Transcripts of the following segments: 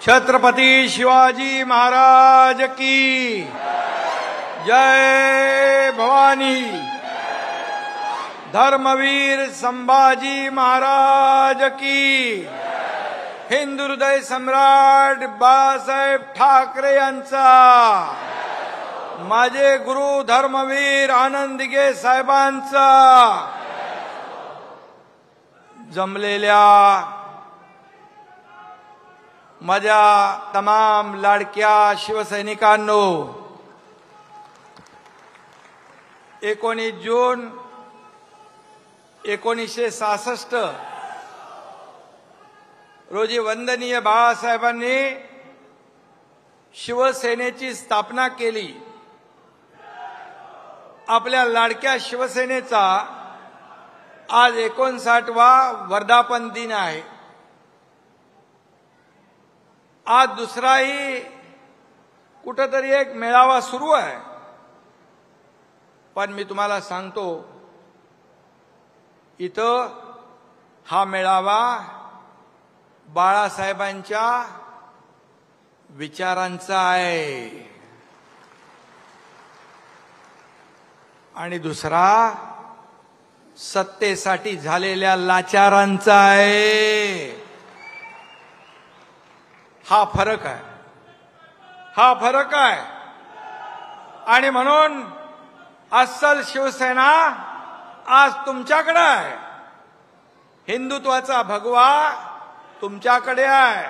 छत्रपती शिवाजी महाराज की जय भवानी। धर्मवीर संभाजी महाराज की। हिंदू हृदय सम्राट बाळासाहेब ठाकरे यांचा। माझे गुरु धर्मवीर आनंद दिघे साहेबांचा। जमलेल्या माझ्या तमाम लाडक्या शिवसैनिकांनो, 19 जून 1966 रोजी वंदनीय बाळासाहेबांनी शिवसेनेची स्थापना केली। आपल्या लाडक्या शिवसेनेचा आज 59वा वर्धापन दिन आहे। आज दुसराही कुठेतरी एक मेळावा सुरू आहे, पण मी तुम्हाला सांगतो, इथं हा मेळावा बाळासाहेबांच्या विचारांचा आहे आणि दुसरा सत्तेसाठी झालेल्या लाचारांचा आहे। हा फरक आहे, हा फरक आहे। आणि म्हणून अस्सल शिवसेना आज तुमच्याकडे आहे। हिंदुत्वाचा भगवा तुमच्याकडे आहे।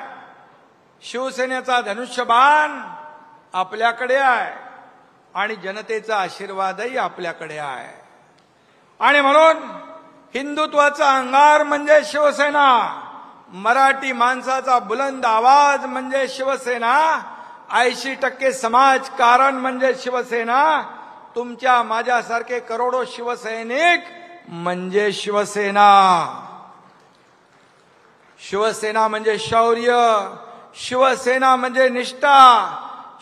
शिवसेनेचा धनुष्यबाण आपल्याकडे आहे आणि जनतेचा आशीर्वादही आपल्याकडे आहे। आणि म्हणून हिंदुत्वाचा अंगार म्हणजे शिवसेना, मराठी माणसाचा बुलंद आवाज म्हणजे शिवसेना, 80% समाजकारण म्हणजे शिवसेना, तुमच्या माझ्यासारखे करोडो शिवसैनिक म्हणजे शिवसेना। शिवसेना म्हणजे शौर्य, शिवसेना म्हणजे निष्ठा,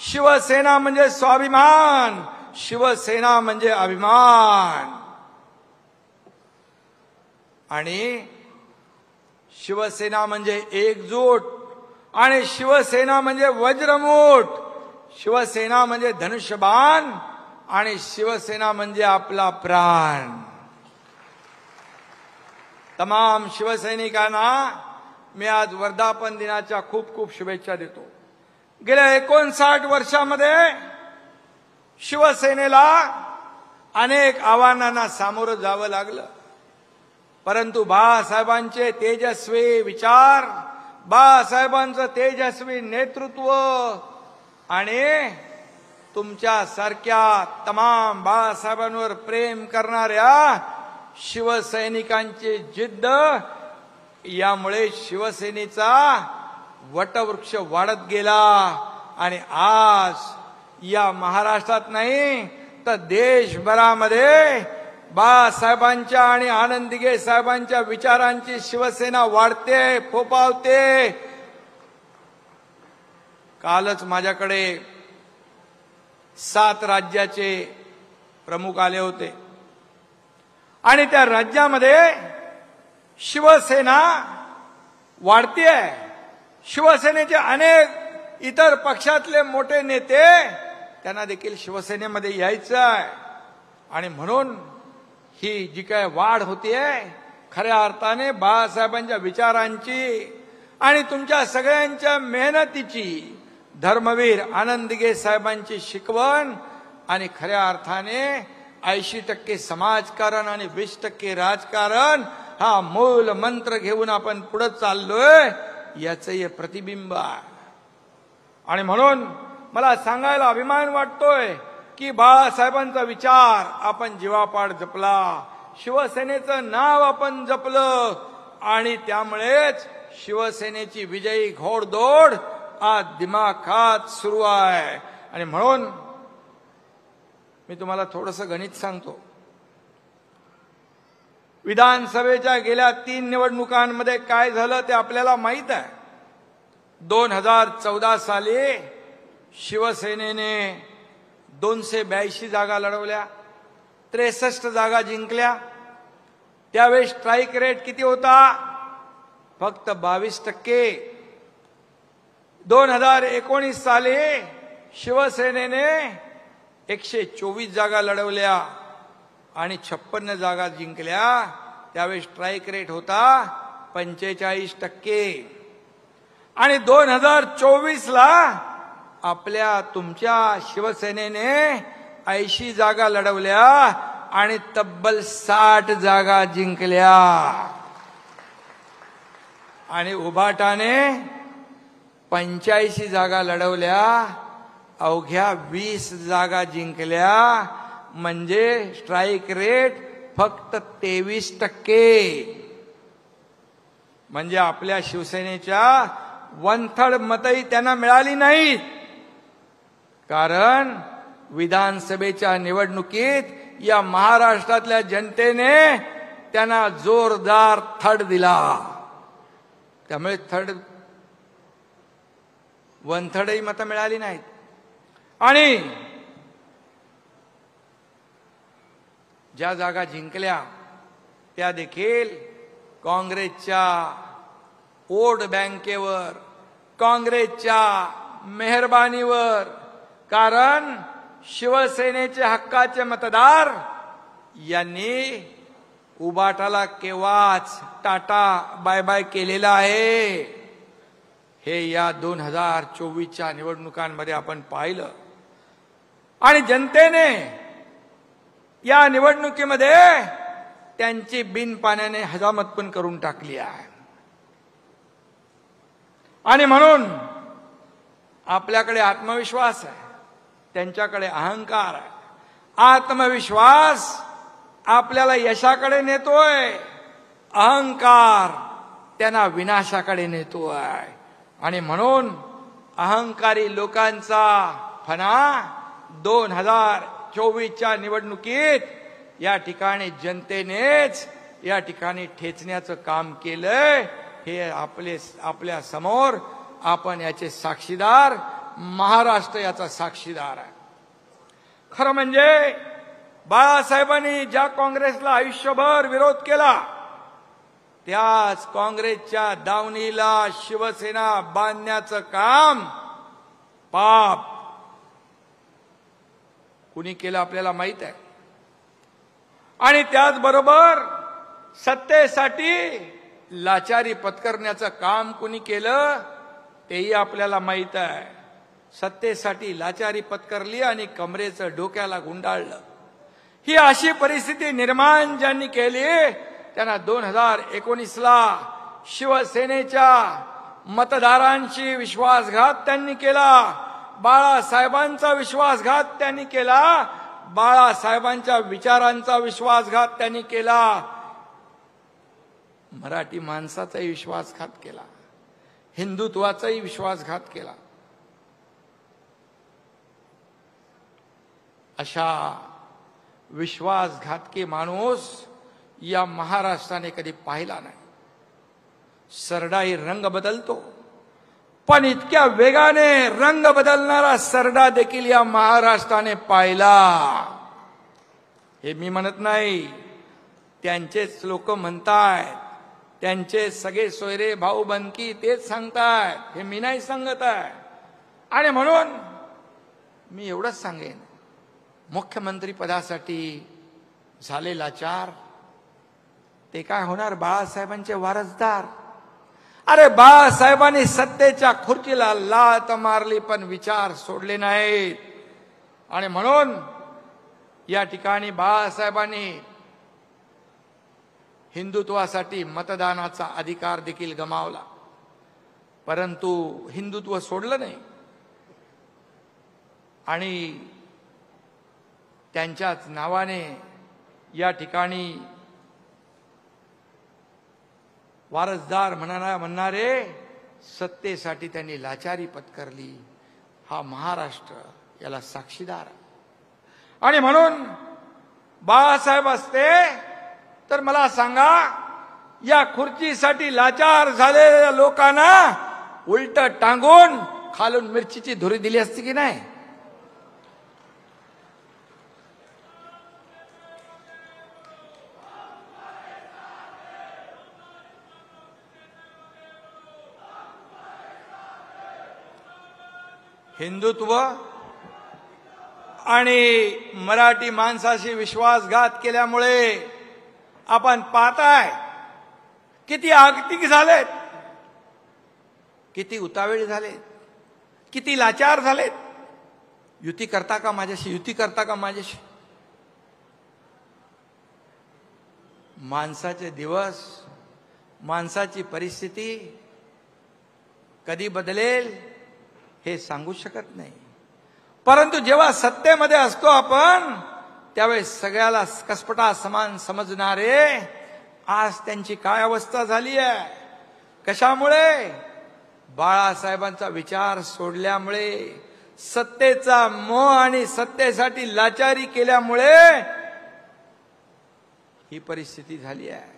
शिवसेना म्हणजे स्वाभिमान, शिवसेना म्हणजे अभिमान। आणि शिवसेना म्हणजे एकजूट, आणि शिवसेना म्हणजे वज्रमूठ, शिवसेना म्हणजे धनुष्यबाण, आणि शिवसेना म्हणजे आपला प्राण। तमाम शिवसैनिकांना मी आज वर्धापन दिनाच्या खूप खूप शुभेच्छा देतो। गेल्या 59 वर्षामध्ये शिवसेनेला अनेक आव्हानांना सामोरं जावं लागलं, परंतु बाळासाहेबांचे तेजस्वी विचार, बाळासाहेबांचं तेजस्वी नेतृत्व आणि तुमच्यासारख्या तमाम बाळासाहेबांवर प्रेम करणाऱ्या शिवसैनिकांची जिद्द, यामुळे शिवसेनेचा वटवृक्ष वाढत गेला आणि आज या महाराष्ट्रात नाही तर देशभरामध्ये बाळासाहेबांच्या आणि आनंद दिघे साहेबांच्या विचारांची शिवसेना वाढते, फोफावते। कालच माझ्याकडे 7 राज्याचे प्रमुख आले होते आणि त्या राज्यामध्ये शिवसेना वाढतेय। शिवसेनेचे अनेक इतर पक्षातले मोठे नेते, त्यांना देखील शिवसेनेमध्ये यायचं आहे। आणि म्हणून ही जी काय वाढ होतीये, खऱ्या अर्थाने बाळासाहेबांच्या विचारांची आणि तुमच्या सगळ्यांच्या मेहनतीची, धर्मवीर आनंद दिघे साहेबांची शिकवण आणि खऱ्या अर्थाने 80% समाजकारण आणि 20% राजकारण, हा मूल मंत्र घेऊन आपण पुढे चाललोय, याचं हे प्रतिबिंब आहे। आणि म्हणून मला सांगायला अभिमान वाटतोय की बाळासाहेबांचा विचार आपण जीवापाड जपला, शिवसेनेचं नाव आपण जपलं, आणि त्यामुळेच शिवसेनेची विजयी घोडदौड आज दिमाखात सुरू आहे। आणि म्हणून मी तुम्हाला थोडंसं गणित सांगतो। विधानसभेच्या गेल्या 3 निवडणुकांमध्ये काय झालं ते आपल्याला माहित आहे। 2014 साली शिवसेनेने 282 जागा लढवल्या, 63 जागा जिंकल्या। त्यावेळी स्ट्राइक रेट किती होता? फक्त 22%। 2019 साली शिवसेनेने 124 जागा लढवल्या आणि 56 जागा जिंकल्या. त्यावेळी स्ट्राईक रेट होता 45%. आणि 2024 ला तुमच्या शिवसेनेने 80 जागा लढवल्या आणि तब्बल 60 जागा जिंकल्या. आणि उभाटाने 85 जागा लढवल्या, अवघ्या 20 जागा जिंकल्या. म्हणजे स्ट्राईक रेट फक्त 23%. म्हणजे आपल्या शिवसेनेच्या 1/3 मतही त्यांना मिळाली नाहीत. कारण विधानसभेच्या निवडणुकीत या महाराष्ट्रातल्या जनतेने त्यांना जोरदार थड दिला. त्यामुळे 1/3 मतं मिळाली नाहीत. आणि ज्या जागा जिंकल्या त्या देखील काँग्रेसच्या वोट बँकेवर, काँग्रेसच्या मेहरबानीवर. कारण शिवसेनेचे हक्काचे मतदार यांनी उबाटाला केव्हाच टाटा बाय बाय केलेला आहे. हे या 2024च्या निवडणुकांमध्ये आपण पाहिलं. आणि जनतेने या निवडणुकीमध्ये त्यांची बिनपाण्याने हजामत पण करून टाकली आहे. आणि म्हणून आपल्याकडे आत्मविश्वास आहे, त्यांच्याकडे अहंकार आहे. आत्मविश्वास आपल्याला यशाकडे नेतोय, अहंकार त्यांना विनाशाकडे नेतोय. आणि म्हणून अहंकारी लोकांचा फणा 2024च्या निवडणुकीत या ठिकाणी जनतेनेच या ठिकाणी ठेचण्याचं काम केलंय. हे आपल्या समोर आपण याचे साक्षीदार, महाराष्ट्र याचा साक्षीदार आहे. खरं म्हणजे बाळासाहेबांनी ज्या काँग्रेसला आयुष्यभर विरोध केला, त्याच काँग्रेसच्या दावणीला शिवसेना बांधण्याचं काम पाप कुणी केलं आपल्याला माहित आहे. आणि त्याचबरोबर सत्तेसाठी लाचारी पत्करण्याचं काम कुणी केलं तेही आपल्याला माहित आहे. सत्तेसाठी लाचारी पत्करली आणि कमरेचं डोक्याला गुंडाळलं. ही अशी परिस्थिती निर्माण ज्यांनी केली त्यांना 2019ला शिवसेनेच्या मतदारांशी विश्वासघात त्यांनी केला. बाळासाहेबांचा विश्वासघात त्यांनी केला. बाळासाहेबांच्या विचारांचा विश्वासघात त्यांनी केला. मराठी माणसाचाही विश्वासघात केला, हिंदुत्वाचाही विश्वासघात केला. अशा विश्वासघातकी माणूस या महाराष्ट्राने कधी पाहिला नाही. सरडाही रंग बदलतो, पण इतक्या वेगाने रंग बदलणारा सरडा देखील या महाराष्ट्राने पाहिला. हे मी म्हणत नाही, त्यांचेच लोक म्हणतायत, त्यांचे सगळे सोयरे भाऊ बनकी तेच सांगतायत, हे मी नाही सांगत आहे. आणि म्हणून मी एवढंच सांगेन, मुख्यमंत्री पदासाठी झाले लाचार ते काय होणार? बाळासाहेबांचे वारसदार. अरे बाळासाहेबांनी सत्तेच्या खुर्चीला लात मारली पण विचार सोडले नाहीत. आणि म्हणून या ठिकाणी बाळासाहेबांनी हिंदुत्वासाठी मतदानाचा अधिकार देखील गमावला, परंतु हिंदुत्व सोडलं नाही. आणि त्यांच्याच नावाने या ठिकाणी वारसदार म्हणणारे सत्तेसाठी त्यांनी लाचारी पत्करली. हा महाराष्ट्र याला साक्षीदार. आणि म्हणून बाळासाहेब असते तर मला सांगा, या खुर्चीसाठी लाचार झालेल्या लोकांना उलट टांगून खालून मिरचीची धुरी दिली असती की नाही? हिंदुत्व आणि मराठी माणसाशी विश्वासघात केल्यामुळे आपण पाहताय किती आगतिक झालेत, किती उतावेळ झालेत, किती लाचार झालेत. युती करता का माझ्याशी, युती करता का माझ्याशी. माणसाचे दिवस, माणसाची परिस्थिती कधी बदलेल हे सांगू शकत नाही. परंतु जेव्हा सत्तेमध्ये असतो आपण त्यावेळेस सगळ्याला कसपटा समान समजणारे आज त्यांची काय अवस्था झाली आहे. कशामुळे? बाळासाहेबांचा विचार सोडल्यामुळे, सत्तेचा मोह आणि सत्तेसाठी लाचारी केल्यामुळे ही परिस्थिती झाली आहे.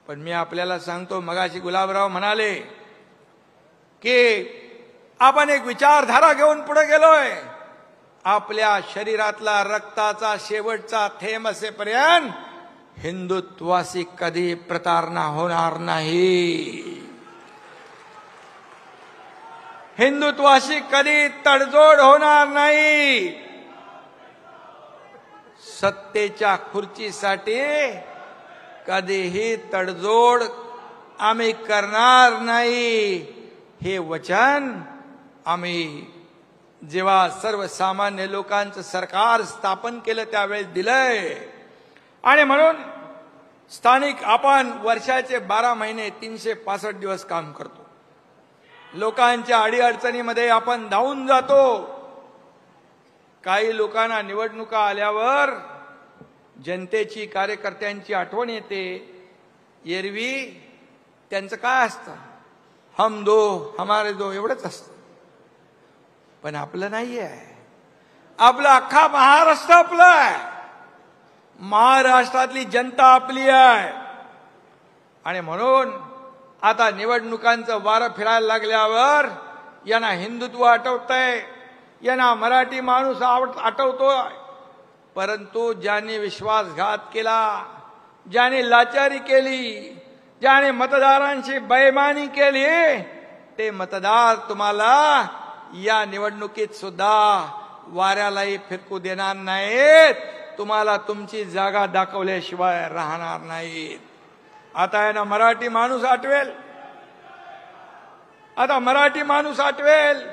पण मी आपल्याला सांगतो, मगाशी गुलाबराव म्हणाले की आपण एक विचारधारा घेऊन पुढे गेलोय. आपल्या शरीरातला रक्ताचा शेवटचा थेंब असेपर्यंत हिंदुत्वाशी कधी प्रतारणा होणार नाही. हिंदुत्वाशी कधी तडजोड होणार नाही. सत्तेच्या खुर्चीसाठी कधीही तडजोड आम्ही करणार नाही. हे वचन आम्ही जेव्हा सर्वसामान्य लोकांचं सरकार स्थापन केलं त्यावेळेस दिलंय. आणि म्हणून स्थानिक आपण वर्षाचे 12 महिने 365 दिवस काम करतो. लोकांच्या अडीअडचणीमध्ये आपण धावून जातो. काही लोकांना निवडणुका आल्यावर जनतेची, कार्यकर्त्यांची आठवण येते. एरवी त्यांचं काय असतं, हम दो हमारे दो एवढंच असतं. पण आपलं नाहीये. आपलं अख्खा महाराष्ट्र आपलं आहे. महाराष्ट्रातली जनता आपली आहे. आणि म्हणून आता निवडणुकांचं वारं फिरायला लागल्यावर यांना हिंदुत्व आठवतंय, यांना मराठी माणूस आठवतोय. परंतु ज्यांनी विश्वासघात केला, ज्याने लाचारी केली, ज्याने मतदारांची बेईमानी केली, ते मतदार तुम्हाला या निवडणुकीत सुद्धा वाऱ्यालाही फिरकू देणार नाहीत. तुम्हाला तुमची जागा दाखवल्याशिवाय राहणार नाहीत. आता आहे ना मराठी माणूस आठवेल. आता मराठी माणूस आठवेल.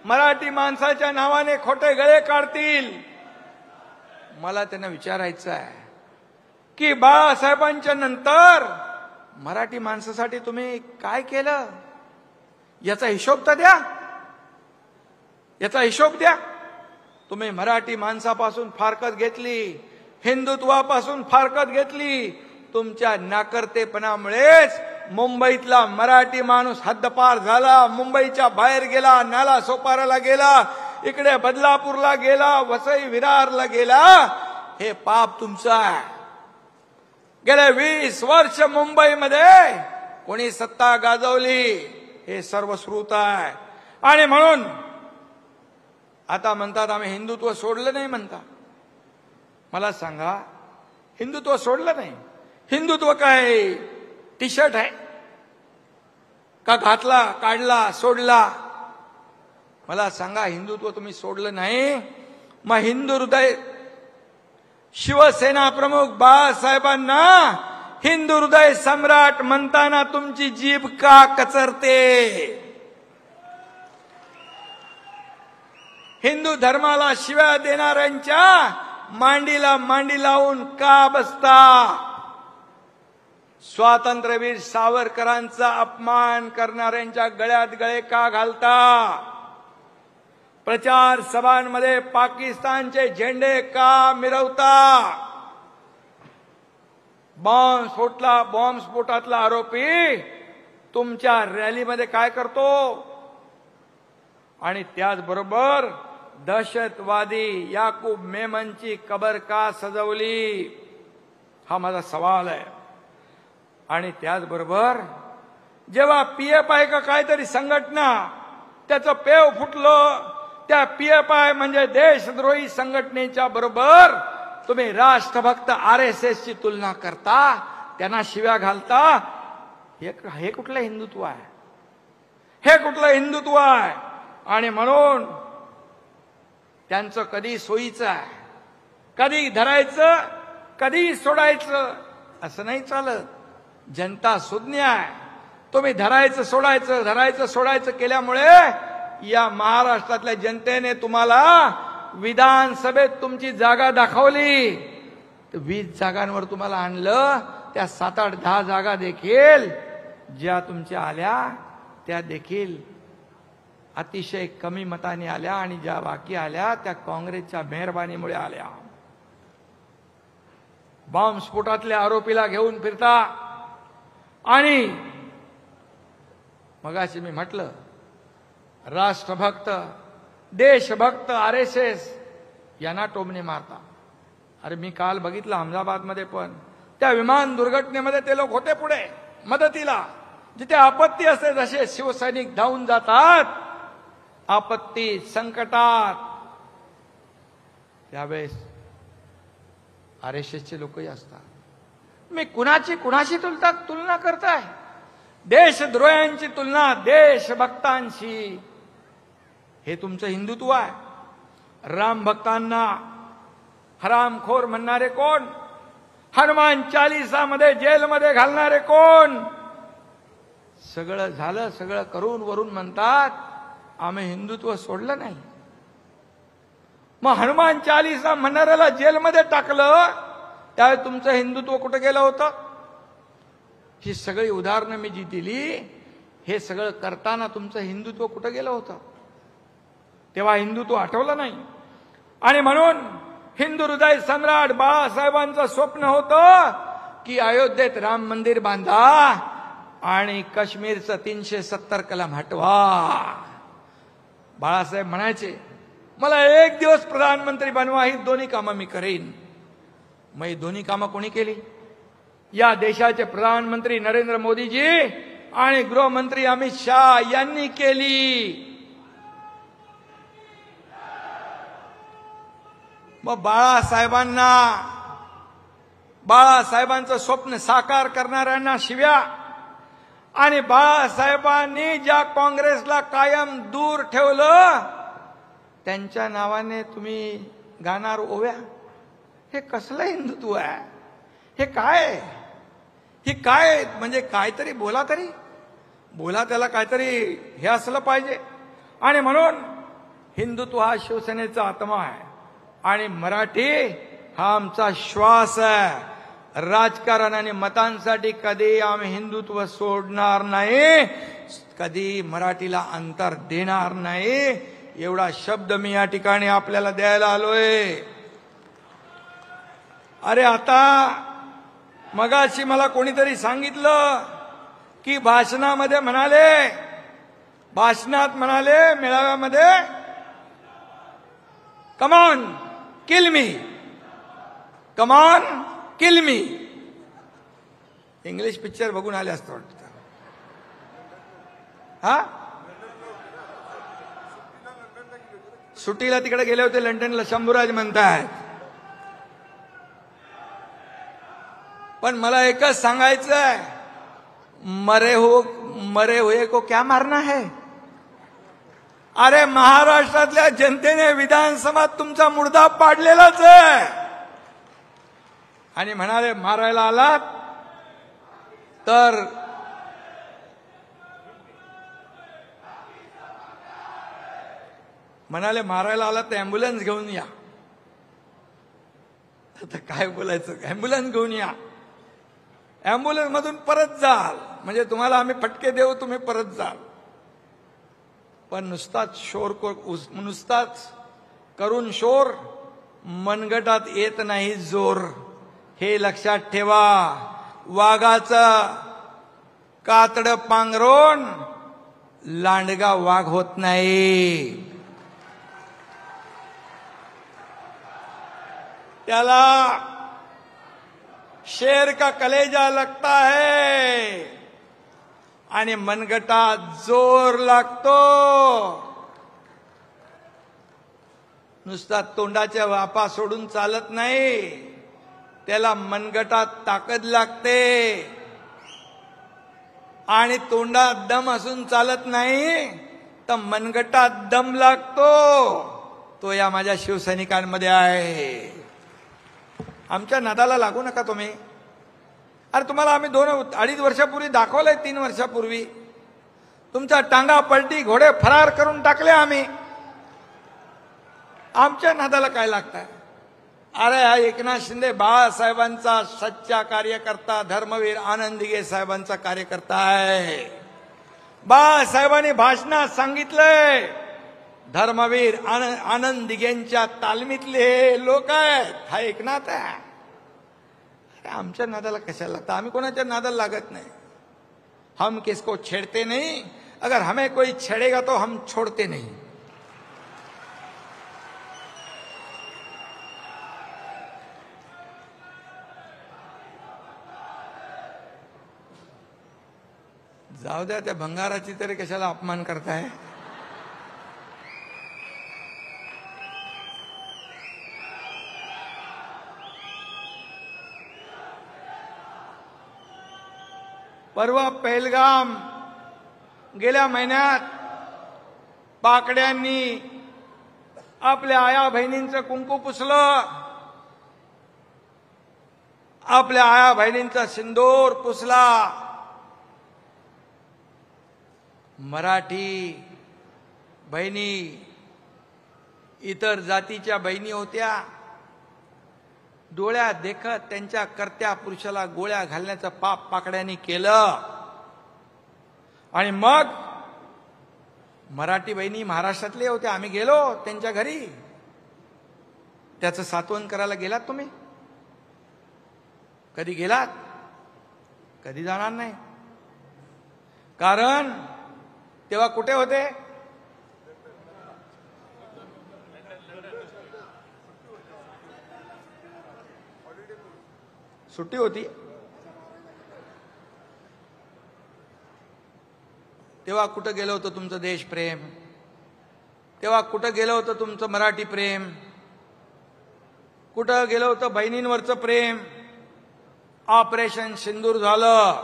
मराठी माणसाच्या नावाने खोटे गळे काढतील. मला त्यांना विचारायचं आहे की बाळासाहेबांच्या नंतर मराठी माणसासाठी तुम्ही काय केलं, याचा हिशोब तर द्या. याचा हिशोब द्या. तुम्ही मराठी माणसापासून फारकत घेतली, हिंदुत्वापासून फारकत घेतली. तुमच्या नाकर्तेपणामुळेच मुंबईतला मराठी माणूस हद्दपार झाला. मुंबईच्या बाहेर गेला, नाला सोपाराला गेला, इकडे बदलापूरला गेला, वसई विरारला गेला. हे पाप तुमचं आहे. गेले 20 वर्ष मुंबईमध्ये कोणी सत्ता गाजवली हे सर्वश्रुत आहे. आणि म्हणून आता म्हणतात आम्ही हिंदुत्व सोडलं नाही म्हणतात. मला सांगा, हिंदुत्व सोडलं नाही. हिंदुत्व काय टी शर्ट आहे का? घातला, काढला, सोडला. मला सांगा, हिंदुत्व तुम्ही सोडलं नाही. मग हिंदू हृदय शिवसेना प्रमुख बाळासाहेबांना हिंदू हृदय सम्राट म्हणताना तुमची जीभ का कचरते? हिंदू धर्माला शिव्या देणाऱ्यांच्या मांडीला मांडी लावून का बसता? स्वातंत्र्यवीर सावरकरांचा अपमान करणाऱ्यांच्या गळ्यात गळे का घालता? प्रचार सभांमध्ये पाकिस्तानचे झेंडे का मिरवता? बॉम्ब स्फोटातला आरोपी तुमच्या रॅलीमध्ये काय करतो? आणि त्याचबरोबर दहशतवादी याकूब मेमनची कबर का सजवली? हा माझा सवाल आहे. आणि त्याचबरोबर जेव्हा पीएफआय का काहीतरी संघटना त्याचं पेव फुटलं, त्या पीएफआय म्हणजे देशद्रोही संघटनेच्या बरोबर तुम्ही राष्ट्रभक्त आरएसएसची तुलना करता, त्यांना शिव्या घालता. हे कुठलं हिंदुत्व आहे? हे कुठलं हिंदुत्व आहे? आणि म्हणून त्यांचं कधी सोयीचं आहे, कधी धरायचं कधी सोडायचं असं नाही चालत. जनता सुज्ञ आहे. तुम्ही धरायचं सोडायचं केल्यामुळे या महाराष्ट्रातल्या जनतेने तुम्हाला विधानसभेत तुमची जागा दाखवली. 20 जागांवर तुम्हाला आणलं. त्या 7, 8, 10 जागा देखील ज्या तुमच्या आल्या त्या देखील अतिशय कमी मताने आल्या आणि ज्या बाकी आल्या त्या काँग्रेसच्या मेहरबानीमुळे आल्या. बॉम्बस्फोटातल्या आरोपीला घेऊन फिरता आणि मगाशी मी म्हटलं राष्ट्रभक्त देशभक्त RSS यांना टोमणे मारता. अरे मी काल बघितलं अहमदाबादमध्ये पण त्या विमान दुर्घटनेमध्ये ते लोक होते पुढे मदतीला. जिथे आपत्ती असते जसे शिवसैनिक धावून जातात आपत्ती संकटात, त्यावेळेस RSSचे लोकही असतात. मी कुणाशी तुलना करताय? देशद्रोह्यांची तुलना देशभक्तांशी. हे तुमचं हिंदुत्व आहे. राम भक्तांना हरामखोर म्हणणारे कोण? हनुमान चालीसामध्ये जेलमध्ये घालणारे कोण? सगळं झालं, सगळं करून वरून म्हणतात आम्ही हिंदुत्व सोडलं नाही. मग हनुमान चालीसा म्हणणाऱ्याला जेलमध्ये टाकलं त्यावेळी तुमचं हिंदुत्व कुठे गेलं होतं? ही सगळी उदाहरणं मी जी दिली हे सगळं करताना तुमचं हिंदुत्व कुठे गेलं होतं? तेव्हा हिंदुत्व आठवलं नाही. आणि म्हणून हिंदू हृदय सम्राट बाळासाहेबांचं स्वप्न होतं की अयोध्येत राम मंदिर बांधा आणि काश्मीरचं 370 कलम हटवा. बाळासाहेब म्हणायचे मला एक दिवस प्रधानमंत्री बनवा, ही दोन्ही कामं मी करेन. मग ही दोन्ही कामं कोणी केली? या देशाचे प्रधानमंत्री नरेंद्र मोदीजी आणि गृहमंत्री अमित शाह यांनी केली. मग बाळासाहेबांचं स्वप्न साकार करणाऱ्यांना शिव्या आणि बाळासाहेबांनी ज्या काँग्रेसला कायम दूर ठेवलं त्यांच्या नावाने तुम्ही गाणार ओव्या. हे कसलं हिंदुत्व आहे? हे काय म्हणजे काहीतरी बोला त्याला काहीतरी हे असलं पाहिजे. आणि म्हणून हिंदुत्व हा शिवसेनेचा आत्मा आहे आणि मराठी हा आमचा श्वास आहे. राजकारण आणि मतांसाठी कधी आम्ही हिंदुत्व सोडणार नाही, कधी मराठीला अंतर देणार नाही. एवढा शब्द मी या ठिकाणी आपल्याला द्यायला आलोय. अरे आता मगाशी मला कोणीतरी सांगितलं की भाषणात म्हणाले मेळाव्यामध्ये कमॉन किल मी. इंग्लिश पिक्चर बघून आले असतं वाटतं. हा सुट्टीला तिकडे गेले होते लंडनला, शंभूराज म्हणतायत. पण मला एकच सांगायचंय, मरे हुए को क्या मारना है? अरे महाराष्ट्रातल्या जनतेने विधानसभेत तुमचा मुर्दा पाडलेलाच आहे. आणि म्हणाले मारायला आलात तर अँब्युलन्स घेऊन या. आता काय बोलायचं? अँब्युलन्स घेऊन या, अँब्युलन्स मधून परत जाल म्हणजे तुम्हाला आम्ही फटके देऊ, तुम्ही परत जाल. पण नुसताच करून शोर मनगटात येत नाही जोर. हे लक्षात ठेवा. वाघाचं कातड पांघरून लांडगा वाघ होत नाही. त्याला शेर का कलेजा लगता है आणि मनगटात जोर लागतो. नुसता तोंडाच्या वापा सोडून चालत नाही, त्याला मनगटात ताकद लागते. आणि तोंडात दम असून चालत नाही तर मनगटात दम लागतो. तो या माझ्या शिवसैनिकांमध्ये आहे. आमच्या नादाला लागू नका तुम्ही. अरे तुम्हाला आम्ही 2-2.5 वर्षापूर्वी दाखवलंय, 3 वर्षापूर्वी तुमच्या टांगा पलटी, घोडे फरार करून टाकले आम्ही. आमच्या नादाला काय लागताय? अरे हा एकनाथ शिंदे बाळासाहेबांचा सच्चा कार्यकर्ता, धर्मवीर आनंद दिघे साहेबांचा कार्यकर्ता आहे. बाळासाहेबांनी भाषणात सांगितलंय, धर्मवीर आनंद दिघेंच्या तालमीतले लोक आहेत. हा एकनाथ आहे. आमच्या नादाला कशाला लागतं? आम्ही कोणाच्या नादाला लागत नाही. हम किसको छेड़ते नहीं, अगर हमें कोई छेड़ेगा तो हम छोड़ते नहीं. जाऊ द्या, त्या भंगाराची तरी कशाला अपमान करताय? परवा पहलगाम, गेल्या महिन्यात पाकड्यांनी आपल्या आया बहिणींचं कुंकू पुसलं, आपल्या आया बहिणींचा सिंदूर पुसला. मराठी बहिणी, इतर जातीच्या बहिणी होत्या, डोळ्यात देखत त्यांच्या कर्त्या पुरुषाला गोळ्या घालण्याचं पाप पाकड्यांनी केलं. आणि मग मराठी बहिणी महाराष्ट्रातले होते, आम्ही गेलो त्यांच्या घरी. त्याचं सांत्वन करायला गेलात तुम्ही? कधी गेलात? कधी जाणार नाही. कारण तेव्हा कुठे होते? सुट्टी होती. तेव्हा कुठं गेलं होतं तुमचं देशप्रेम? तेव्हा कुठं गेलं होतं तुमचं मराठी प्रेम? कुठं गेलं होतं बहिणींवरचं प्रेम? ऑपरेशन सिंदूर झालं,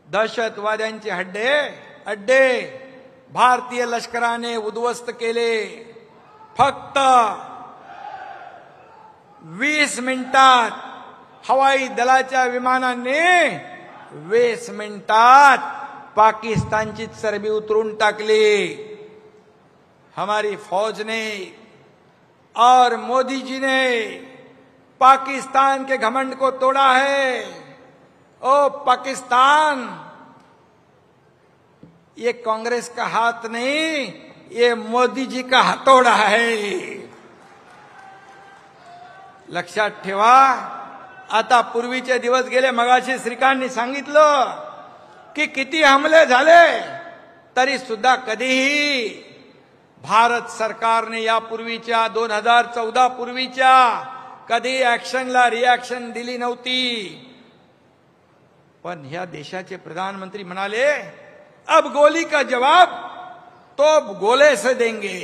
दहशतवाद्यांचे अड्डे भारतीय लष्कराने उद्ध्वस्त केले. फक्त 20 मिनिटात हवाई दलाच्या विमानाने 20 मिनिटात पाकिस्तानची चरबी उतरून टाकली. हमारी फौज ने और मोदी जी ने पाकिस्तान के घमंड को तोड़ा है. ओ पाकिस्तान, ये कांग्रेस का हाथ नहीं, ये मोदी जी का हथौड़ा है. लक्षात ठेवा. आता पूर्वीचे दिवस गेले. मगाशी श्रीकांतनी सांगितलं की किती हमले झाले तरी सुद्धा कधीही भारत सरकारने यापूर्वीच्या 2014 पूर्वीच्या कधी ऍक्शनला रिॲक्शन दिली नव्हती. पण ह्या देशाचे प्रधानमंत्री म्हणाले, अब गोली का जवाब तो गोले से देंगे,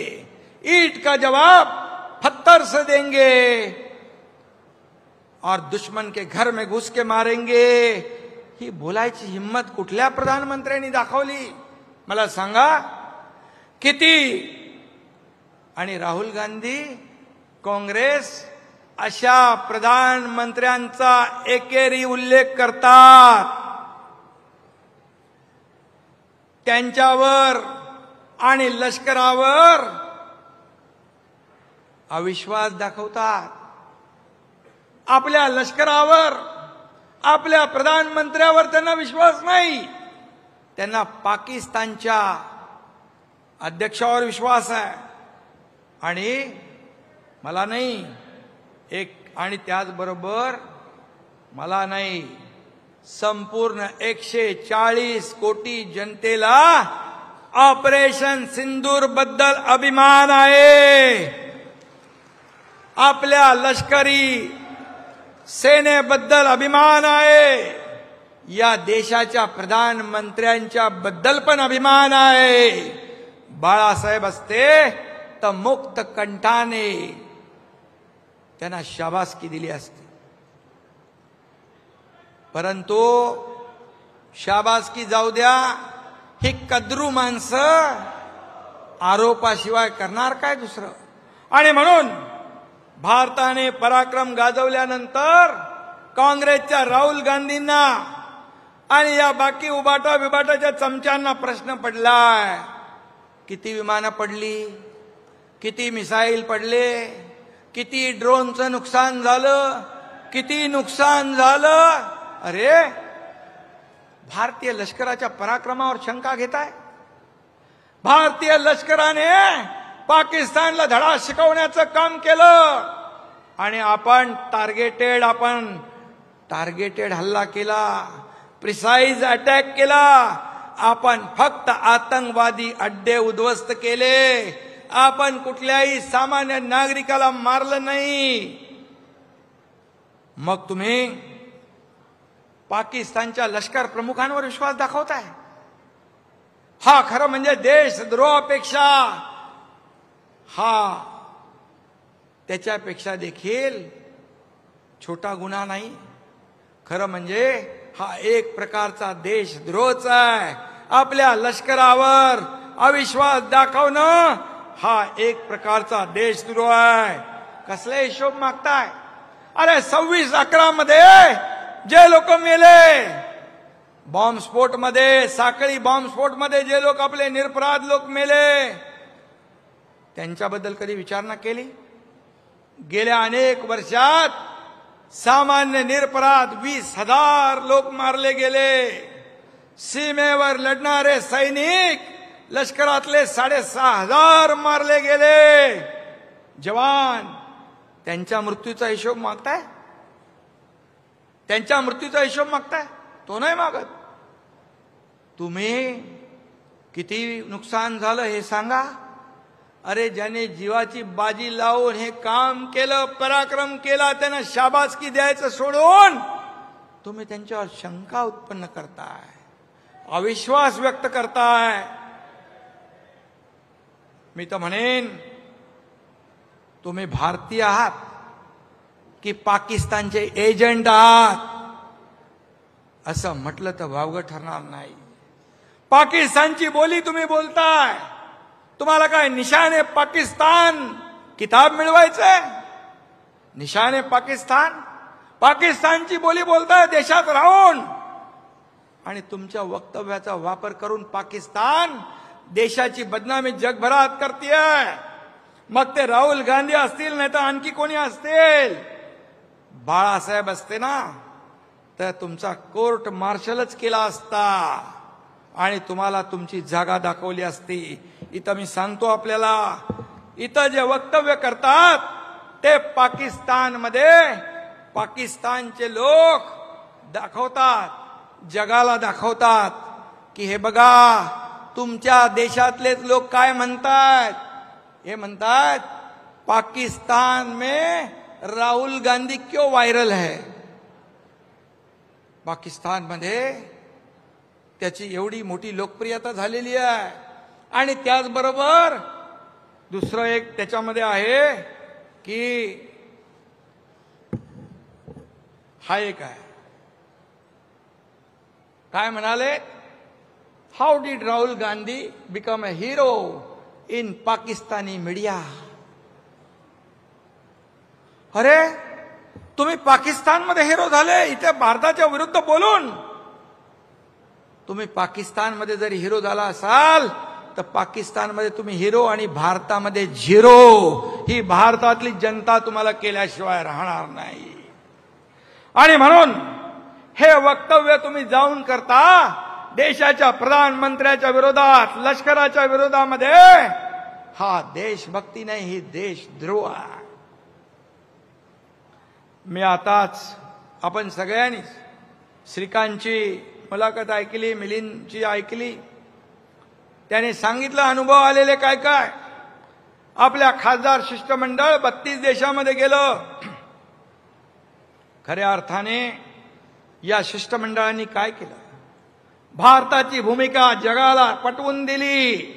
ईंट का जवाब पत्थर से देंगे और दुश्मन के घर में घुस के मारेंगे. ही बोलायची हिम्मत कुठल्या प्रधानमंत्र्यांनी दाखवली मला सांगा? किती? आणि राहुल गांधी, काँग्रेस अशा प्रधानमंत्र्यांचा एकेरी उल्लेख करतात, त्यांच्यावर आणि लष्करावर अविश्वास दाखवतात. आपल्या लष्करावर, आपल्या प्रधानमंत्र्यावर त्यांना विश्वास नाही. त्यांना पाकिस्तानच्या अध्यक्षावर विश्वास आहे. आणि मला नाही आणि त्याचबरोबर मला नाही, संपूर्ण 140 कोटी जनतेला ऑपरेशन सिंदूर बद्दल अभिमान आहे. आपल्या लष्करी सेनेबद्दल अभिमान आहे. या देशाच्या प्रधानमंत्र्यांच्या बद्दल पण अभिमान आहे. बाळासाहेब असते तर मुक्त कंठाने त्यांना शाबासकी दिली असती. परंतु शाबासकी जाऊ द्या, ही कद्रू माणसं आरोपाशिवाय करणार काय दुसरं? आणि म्हणून भारताने पराक्रम गाजवल्यानंतर काँग्रेसच्या राहुल गांधींना आणि या बाकी उबाटा बिबाटाच्या चमच्यांना प्रश्न पडलाय, किती विमानं पडली, किती मिसाईल पडले, किती ड्रोनचं नुकसान झालं, किती नुकसान झालं. अरे भारतीय लष्कराच्या पराक्रमावर शंका घेताय? भारतीय लष्कराने पाकिस्तानला धडा शिकवण्याचं काम केलं आणि आपण टार्गेटेड हल्ला केला, प्रिसाइज अटॅक केला. आपण फक्त आतंकवादी अड्डे उद्ध्वस्त केले, आपण कुठल्याही सामान्य नागरिकाला मारलं नाही. मग तुम्ही पाकिस्तानच्या लष्कर प्रमुखांवर विश्वास दाखवताय? हा खरं म्हणजे देशद्रोहापेक्षा हा त्याच्यापेक्षा देखील छोटा गुन्हा नाही. खरं म्हणजे हा एक प्रकारचा देशद्रोहच आहे. आपल्या लष्करावर अविश्वास दाखवणं हा एक प्रकारचा देशद्रोह आहे. कसले हिशोब मागताय? अरे 26/11 मध्ये जे लोक मेले बॉम्बस्फोटमध्ये, साखळी बॉम्बस्फोटमध्ये जे लोक आपले निरपराध लोक मेले, त्यांच्याबद्दल कधी विचारणा केली? गेल्या अनेक वर्षात सामान्य निरपराध 20,000 लोक मारले गेले. सीमेवर लढणारे सैनिक लष्करातले 6,500 मारले गेले. जवान त्यांच्या मृत्यूचा हिशोब मागताय? त्यांच्या मृत्यूचा हिशोब मागताय? तो नाही मागत. तुम्ही किती नुकसान झालं हे सांगा. अरे ज्याने जीवाची बाजी लावून हे काम केलं, पराक्रम केला, त्यांना शाबासकी द्यायचं सोडून तुम्ही त्यांच्यावर शंका उत्पन्न करताय, अविश्वास व्यक्त करताय. मी तर म्हणेन तुम्ही भारतीय आहात की पाकिस्तानचे एजंट आहात असं म्हटलं तर वावगं ठरणार नाही. पाकिस्तानची बोली तुम्ही बोलताय. तुम्हाला काय निशाने पाकिस्तान किताब मिळवायचंय? निशाने पाकिस्तान, पाकिस्तानची बोली बोलताय देशात राहून, आणि तुमच्या वक्तव्याचा वापर करून पाकिस्तान देशाची बदनामी जगभरात करतेय. मग ते राहुल गांधी असतील नाही तर आणखी कोणी असतील. बाळासाहेब असते ना तर तुमचा कोर्ट मार्शलच केला असता आणि तुम्हाला तुमची जागा दाखवली असती. इथं मी सांगतो आपल्याला, इथं जे वक्तव्य करतात ते पाकिस्तानमध्ये पाकिस्तानचे लोक दाखवतात, जगाला दाखवतात की हे बघा तुमच्या देशातलेच लोक काय म्हणतात. हे म्हणतात पाकिस्तान में राहुल गांधी क्यों वायरल है. पाकिस्तानमध्ये त्याची एवढी मोठी लोकप्रियता झालेली आहे. आणि त्याचबरोबर दुसरं एक त्याच्यामध्ये आहे की हा एक आहे, काय म्हणाले, how did Rahul Gandhi become a hero in Pakistani media. अरे तुम्ही पाकिस्तानमध्ये हिरो झाले, इथे भारताच्या विरुद्ध बोलून. तुम्ही पाकिस्तानमध्ये जरी हिरो झाला असाल तर पाकिस्तानमध्ये तुम्ही हिरो आणि भारतामध्ये झिरो. ही भारतातली जनता तुम्हाला केल्याशिवाय राहणार नाही. आणि म्हणून हे वक्तव्य तुम्ही जाऊन करता देशाच्या प्रधानमंत्र्याच्या विरोधात, लष्कराच्या विरोधामध्ये. हा देशभक्ती नाही, ही देशद्रोह आहे. मी आताच आपण सगळ्यांनी श्रीकांतची मुलाखत ऐकली, मिलिंदची ऐकली. त्याने सांगितलं अनुभव आलेले काय काय. आपल्या खासदार शिष्टमंडळ 32 देशामध्ये गेलं. खऱ्या अर्थाने या शिष्टमंडळांनी काय केलं, भारताची भूमिका जगाला पटवून दिली.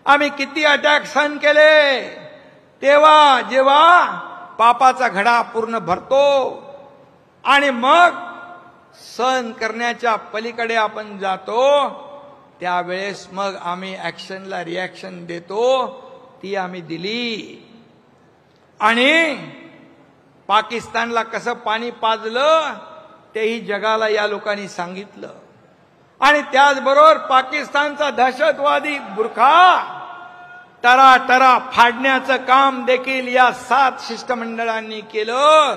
आम्ही किती अटॅक सहन केले, तेव्हा जेव्हा पापाचा घडा पूर्ण भरतो आणि मग सहन करण्याच्या पलीकडे आपण जातो, त्यावेळेस मग आम्ही ऍक्शनला रिॲक्शन देतो. ती आम्ही दिली. आणि पाकिस्तानला कसं पाणी पाजलं तेही जगाला या लोकांनी सांगितलं. आणि त्याचबरोबर पाकिस्तानचा दहशतवादी बुरखा तरातरा फाडण्याचं काम देखील या 7 शिष्टमंडळांनी केलं.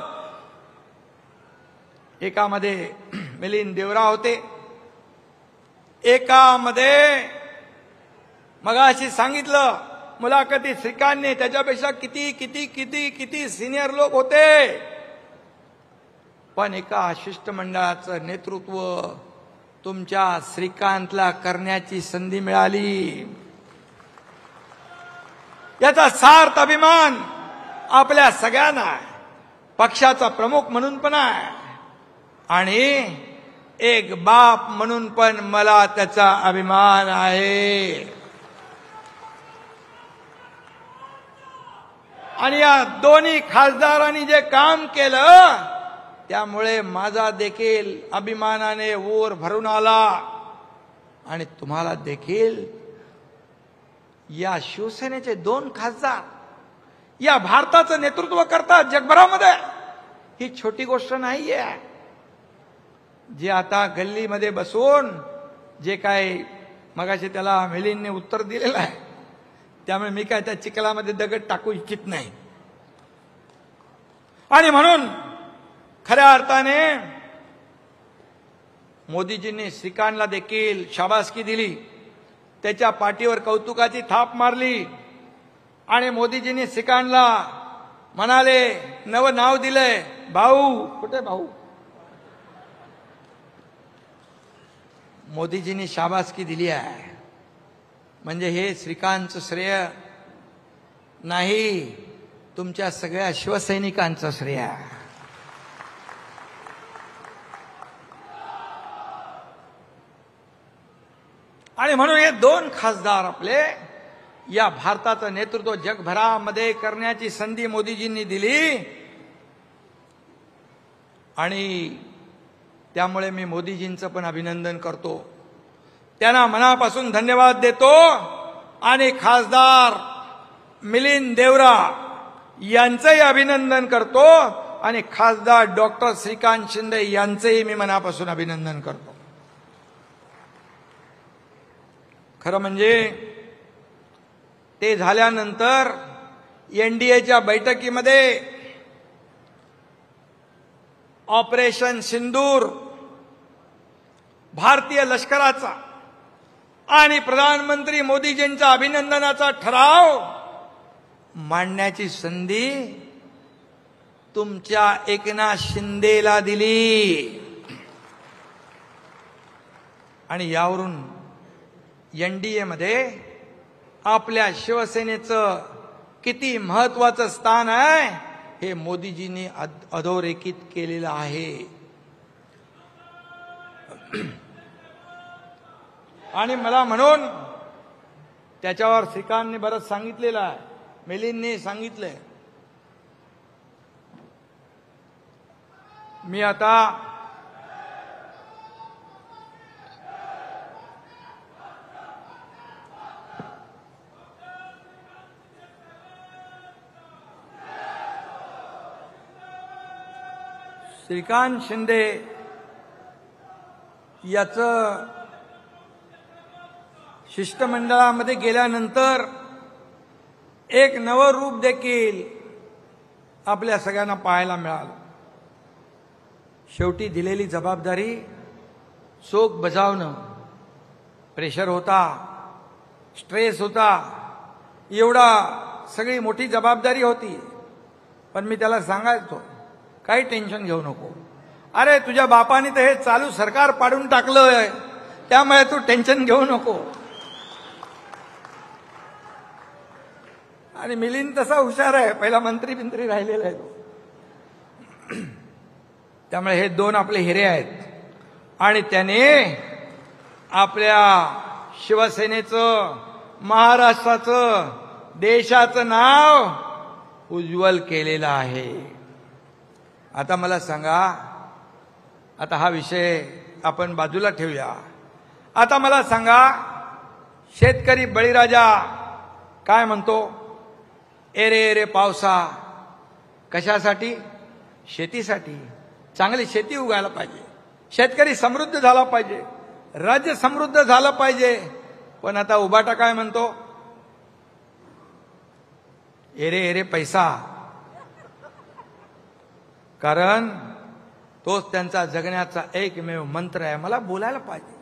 एकामध्ये मिलिंद देवरा होते, एकामध्ये मगाशी सांगितलं मुलाखती श्रीकांतने त्याच्यापेक्षा किती किती किती किती सिनियर लोक होते. पण एका शिष्टमंडळाचं नेतृत्व तुमच्या श्रीकांतला करण्याची संधी मिळाली. याचा सार्थ अभिमान आपल्या सगळ्यांना आहे, पक्षाचा प्रमुख म्हणून पण आहे आणि एक बाप म्हणून पण मला त्याचा अभिमान आहे. आणि या दोन्ही खासदारांनी जे काम केलं त्यामुळे माझा देखील अभिमानाने ऊर भरून आला. आणि तुम्हाला देखील या शिवसेनेचे 2 खासदार या भारताचं नेतृत्व करतात जगभरामध्ये, ही छोटी गोष्ट नाहीये. जे आता गल्लीमध्ये बसून जे काय मगाशी त्याला मिलिंदने उत्तर दिलेलं आहे, त्यामुळे मी काय त्या चिखलामध्ये दगड टाकू इच्छित नाही. आणि म्हणून खऱ्या अर्थाने मोदीजींनी श्रीकांतला देखील शाबासकी दिली, त्याच्या पाठीवर कौतुकाची थाप मारली. आणि मोदीजींनी श्रीकांतला म्हणाले, नवं नाव दिलंय भाऊ. कुठे भाऊ? मोदीजींनी शाबासकी दिली आहे. म्हणजे हे श्रीकांतचं श्रेय नाही, तुमच्या सगळ्या शिवसैनिकांचं श्रेय आहे. आणि म्हणून हे 2 खासदार आपले या भारताचं नेतृत्व जगभरामध्ये करण्याची संधी मोदीजींनी दिली. आणि त्यामुळे मी मोदीजींचं पण अभिनंदन करतो, त्यांना मनापासून धन्यवाद देतो. आणि खासदार मिलिंद देवरा यांचंही अभिनंदन करतो आणि खासदार डॉक्टर श्रीकांत शिंदे यांचंही मी मनापासून अभिनंदन करतो. खरं म्हणजे ते झाल्यानंतर एनडीएच्या बैठकीमध्ये ऑपरेशन सिंदूर, भारतीय लष्कराचा आणि प्रधानमंत्री मोदीजींच्या अभिनंदनाचा ठराव मांडण्याची संधी तुमच्या एकनाथ शिंदेला दिली. आणि यावरून एनडीए मध्ये आपल्या शिवसेनेचं किती महत्वाचं स्थान आहे हे मोदीजींनी अधोरेखित केलेलं आहे. आणि मला म्हणून त्याच्यावर श्रीकांतने बरंच सांगितलेलं आहे, मिलिंदने सांगितलंय. मी आता श्रीकांत शिंदे याचं शिष्टमंडळामध्ये गेल्यानंतर एक नवं रूप देखील आपल्या सगळ्यांना पाहायला मिळालं. शेवटी दिलेली जबाबदारी चोख बजावणं, प्रेशर होता, स्ट्रेस होता, एवढा सगळी मोठी जबाबदारी होती. पण मी त्याला सांगायचो, काही टेन्शन घेऊ नको, अरे तुझ्या बापाने तर हे चालू सरकार पाडून टाकलंय, त्यामुळे तू टेन्शन घेऊ नको. आणि मिलिंद तसा हुशार आहे, पहिला मंत्री राहिलेला आहे तो. त्यामुळे हे 2 आपले हिरे आहेत. आणि त्याने आपल्या शिवसेनेचं, महाराष्ट्राचं, देशाचं नाव उज्ज्वल केलेलं आहे. आता मला सांगा, आता हा विषय आपण बाजूला ठेवूया. आता मला सांगा, शेतकरी बळीराजा काय म्हणतो? एरे एरे पावसा कशासाठी? शेतीसाठी. चांगली शेती उगायला पाहिजे, शेतकरी समृद्ध झाला पाहिजे, राज्य समृद्ध झालं पाहिजे. पण आता उबाटा काय म्हणतो? एरे एरे पैसा. कारण तोच त्यांचा जगण्याचा एकमेव मंत्र आहे. मला बोलायला पाहिजे,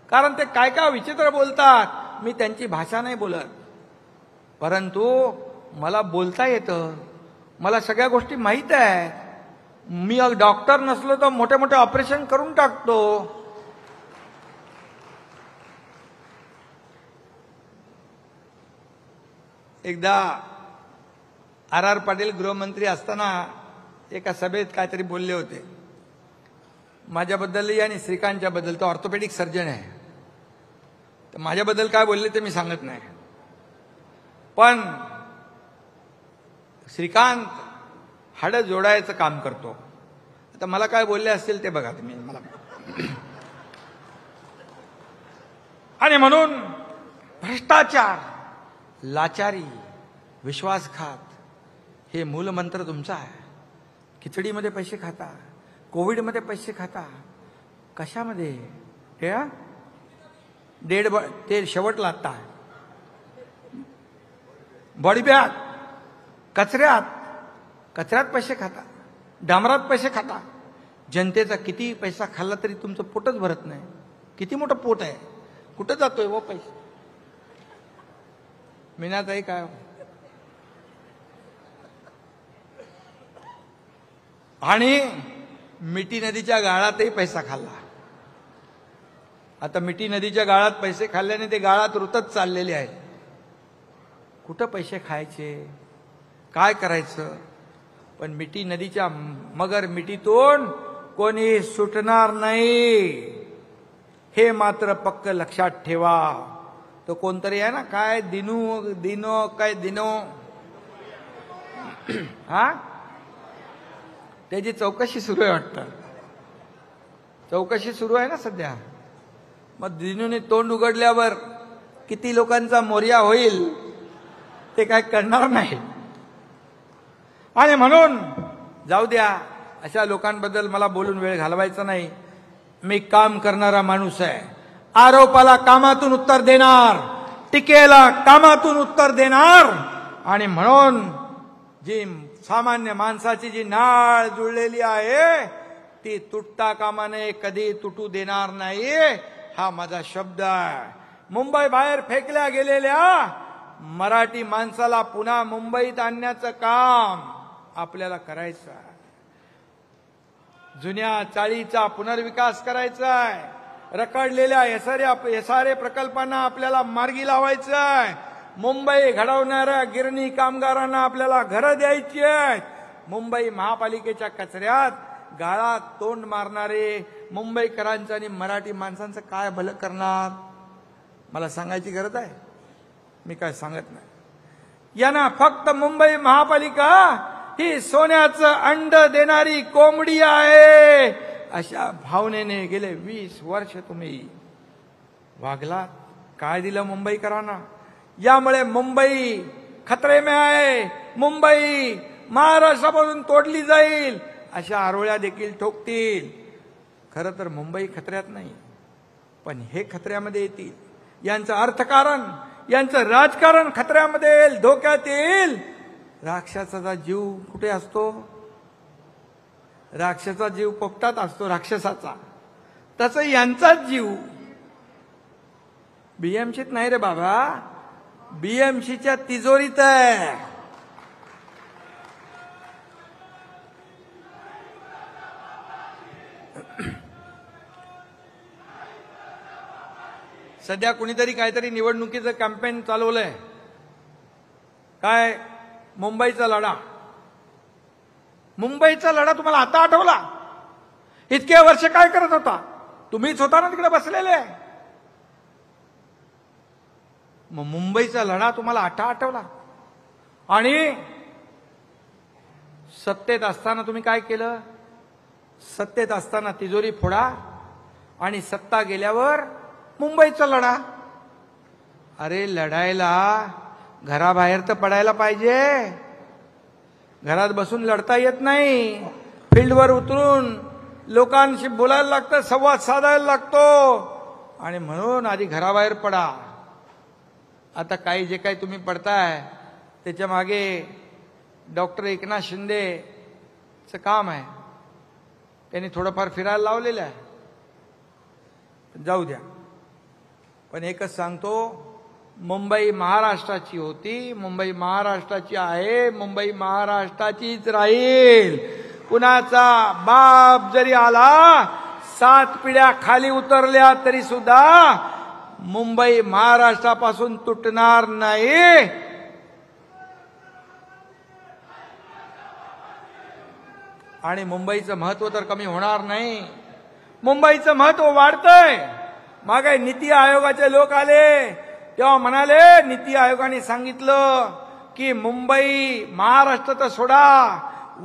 कारण ते काय काय विचित्र बोलतात. मी त्यांची भाषा नाही बोलत, परंतु मला बोलता येतं, मला सगळ्या गोष्टी माहीत आहेत. मी डॉक्टर नसलो तर मोठे मोठे ऑपरेशन करून टाकतो. एकदा आर पाटील गृहमंत्री असताना एका सभेत काहीतरी बोलले होते माझ्याबद्दलही आणि श्रीकांतच्या बद्दल. तो ऑर्थोपेडिक सर्जन आहे, तर माझ्याबद्दल काय बोलले ते मी सांगत नाही. पण श्रीकांत हाडं जोडायचं काम करतो. आता मला काय बोलले असतील ते बघा तुम्ही मला. आणि म्हणून भ्रष्टाचार, लाचारी, विश्वासघात हे मूलमंत्र तुमचा आहे. खिचडीमध्ये पैसे खाता, कोविडमध्ये पैसे खाता, कशामध्ये? ते शेवटला आता बॉडी बॅग, कचऱ्यात पैसे खाता, डांबरात पैसे खाता. जनतेचा किती पैसा खाल्ला तरी तुमचं पोटच भरत नाही. किती मोठं पोट आहे, कुठं जातोय वो पैसे? मीनाताई काय? आणि मिठी नदीच्या गाळातही पैसा खाल्ला. आता मिठी नदीच्या गाळात पैसे खाल्ल्याने ते गाळात रुतत चाललेले आहेत. कुठं पैसे खायचे, काय करायचं? पण मिठी नदीच्या मगर मिठीतून कोणी सुटणार नाही, हे मात्र पक्क लक्षात ठेवा. तो कोणतरी आहे ना, काय दिनो काय दिनो, हा, त्याची चौकशी सुरू आहे वाटतं. चौकशी सुरू आहे ना सध्या. मग दिनूने तोंड उघडल्यावर किती लोकांचा मोर्या होईल ते काय करणार नाही. आणि म्हणून जाऊ द्या, अशा लोकांबद्दल मला बोलून वेळ घालवायचा नाही. मी काम करणारा माणूस आहे. आरोपाला कामातून उत्तर देणार, टीकेला कामातून उत्तर देणार. आणि म्हणून जी सामान्य माणसाची जी नाळ जुळलेली आहे ती तुटता कामा नये, कधी तुटू देणार नाही, हा माझा शब्द आहे. मुंबई बाहेर फेकल्या गेलेल्या मराठी माणसाला पुन्हा मुंबईत आणण्याचं काम आपल्याला करायचं आहे. जुन्या चाळीचा पुनर्विकास करायचा आहे. रखडलेल्या एसआरए प्रकल्पांना आपल्याला मार्गी लावायचं आहे. मुंबई घडवणाऱ्या गिरणी कामगारांना आपल्याला घरं द्यायची आहेत. मुंबई महापालिकेच्या कचऱ्यात गाळात तोंड मारणारे मुंबईकरांचं आणि मराठी माणसांचं काय भलं करणार? मला सांगायची गरज आहे? मी काय सांगत नाही. यांना फक्त मुंबई महापालिका ही सोन्याचं अंड देणारी कोंबडी आहे, अशा भावनेने गेले 20 वर्ष तुम्ही वागलात. काय दिलं मुंबईकरांना? यामुळे मुंबई खतरे में आहे. मुंबई महाराष्ट्रापासून तोडली जाईल अशा आरोळ्या देखील ठोकतील. खरं तर मुंबई खतऱ्यात नाही, पण हे खतऱ्यामध्ये येतील. यांचं अर्थकारण, यांचं राजकारण खतऱ्यामध्ये येईल, धोक्यात येईल. राक्षसाचा जीव कुठे असतो? राक्षसाचा जीव पोपटात असतो राक्षसाचा. तसं यांचाच जीव बीएमसीत नाही रे बाबा, बीएमसीच्या तिजोरीत आहे. सध्या कुणीतरी काहीतरी निवडणुकीचं कॅम्पेन चालवलंय. काय? मुंबईचा लढा. मुंबईचा लढा तुम्हाला आता आठवला? इतके वर्ष काय करत होता? तुम्हीच होता ना तिकडे बसलेले. मग मुंबईचा लढा तुम्हाला आता आठवला? आणि सत्तेत असताना तुम्ही काय केलं? सत्तेत असताना तिजोरी फोडा आणि सत्ता गेल्यावर मुंबईचा लढा. अरे लढायला घराबाहेर तर पडायला पाहिजे. घरात बसून लढता येत नाही, फील्डवर उतरून लोकांशी बोलायला लागतं, संवाद साधायला लागतो. आणि म्हणून आधी घराबाहेर पडा. आता काही जे काही तुम्ही पडताय त्याच्या मागे डॉक्टर एकनाथ शिंदेचं काम आहे. त्यांनी थोडंफार फिरायला लावलेलं आहे, जाऊ द्या. पण एकच सांगतो, मुंबई महाराष्ट्राची होती, मुंबई महाराष्ट्राची आहे, मुंबई महाराष्ट्राचीच राहील. कुणाचा बाप जरी आला, 7 पिढ्या खाली उतरल्या तरी सुद्धा मुंबई महाराष्ट्रापासून तुटणार नाही. आणि मुंबईचं महत्व तर कमी होणार नाही, मुंबईचं महत्व वाढतंय. मागे नीती आयोगाचे लोक आले तेव्हा म्हणाले, नीती आयोगाने सांगितलं की मुंबई महाराष्ट्राचं सोडा,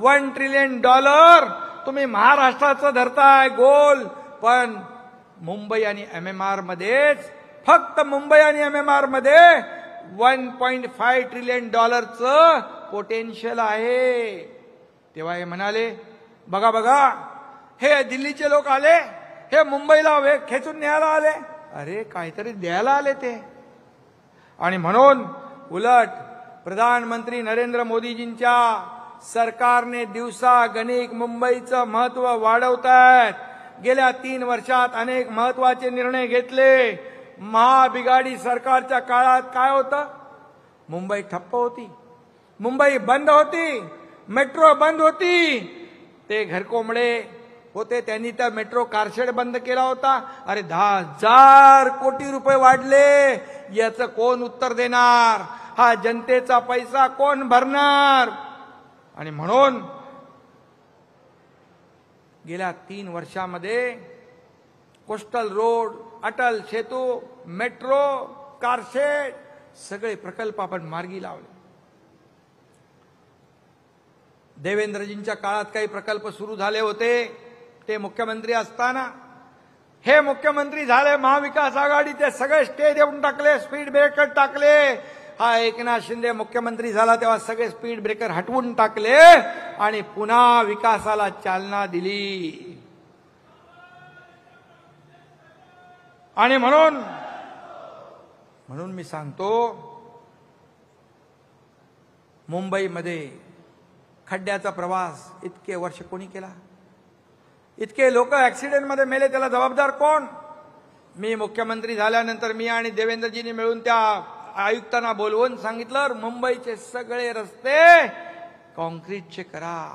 $1 ट्रिलियन तुम्ही महाराष्ट्राचं धरताय गोल, पण मुंबई आणि MMR मध्येच, फक्त मुंबई आणि MMR मध्ये $1.5 ट्रिलियन पोटेन्शियल आहे. तेव्हा हे म्हणाले, बघा बघा, हे दिल्लीचे लोक आले, हे मुंबईला खेचून न्यायला आले. अरे काहीतरी द्यायला आले ते. आणि म्हणून उलट प्रधानमंत्री नरेंद्र मोदीजींच्या सरकारने दिवसागणिक मुंबईचं महत्व वाढवतायत. गेल्या 3 वर्षात अनेक महत्वाचे निर्णय घेतले. महाबिगाडी सरकारच्या काळात काय होतं? मुंबई ठप्प होती, मुंबई बंद होती, मेट्रो बंद होती. ते घरकोंबडे होते, त्यांनी त्या मेट्रो कारशेड बंद केला होता. अरे 10,000 कोटी रुपये वाढले, याचं कोण उत्तर देणार? हा जनतेचा पैसा कोण भरणार? आणि म्हणून गेल्या 3 वर्षामध्ये coastal road, Atal Setu, metro, car shed सगळे प्रकल्प आपण मार्गी लावले. देवेंद्रजींच्या काळात काही प्रकल्प सुरू झाले होते, ते मुख्यमंत्री असताना. हे मुख्यमंत्री झाले महाविकास आघाडी, ते सगळे स्टे देऊन टाकले, स्पीड ब्रेकर टाकले. हा एकनाथ शिंदे मुख्यमंत्री झाला तेव्हा सगळे स्पीड ब्रेकर हटवून टाकले आणि पुन्हा विकासाला चालना दिली. आणि म्हणून मी सांगतो, मुंबईमध्ये खड्ड्याचा प्रवास इतके वर्ष कोणी केला? इतके लोक ऍक्सिडेंटमध्ये मेले, त्याला जबाबदार कोण? मी मुख्यमंत्री झाल्यानंतर मी आणि देवेंद्रजींनी मिळून त्या आयुक्तांना बोलवून सांगितलं, मुंबईचे सगळे रस्ते कॉन्क्रीटचे करा.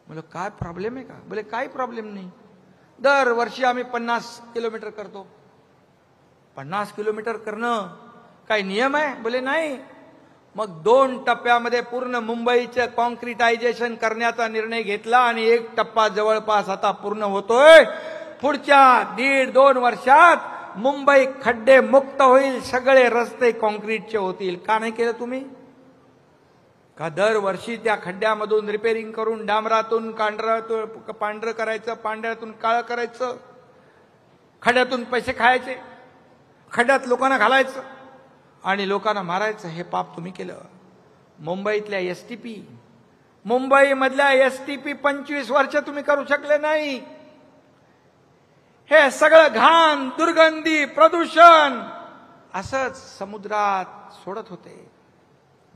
बोले काय प्रॉब्लेम आहे का? बोले काही प्रॉब्लेम नाही, दरवर्षी आम्ही 50 किलोमीटर करतो. 50 किलोमीटर करणं काही नियम आहे? बोले नाही. मग 2 टप्प्यामध्ये पूर्ण मुंबईचं कॉन्क्रिटायझेशन करण्याचा निर्णय घेतला आणि 1 टप्पा जवळपास आता पूर्ण होतोय. पुढच्या 1.5-2 वर्षात मुंबई खड्डे मुक्त होईल, सगळे रस्ते कॉन्क्रीटचे होतील. का नाही केलं तुम्ही? का दरवर्षी त्या खड्ड्यामधून रिपेअरिंग करून डांबरातून पांढरं करायचं, पांढऱ्यातून काळं करायचं, खड्ड्यातून पैसे खायचे, खड्ड्यात लोकांना घालायचं आणि लोकांना मारायचं? हे पाप तुम्ही केलं. मुंबईतल्या STP, मुंबईमधल्या STP 25 वर्ष तुम्ही करू शकले नाही. हे सगळं घाण, दुर्गंधी, प्रदूषण असंच समुद्रात सोडत होते.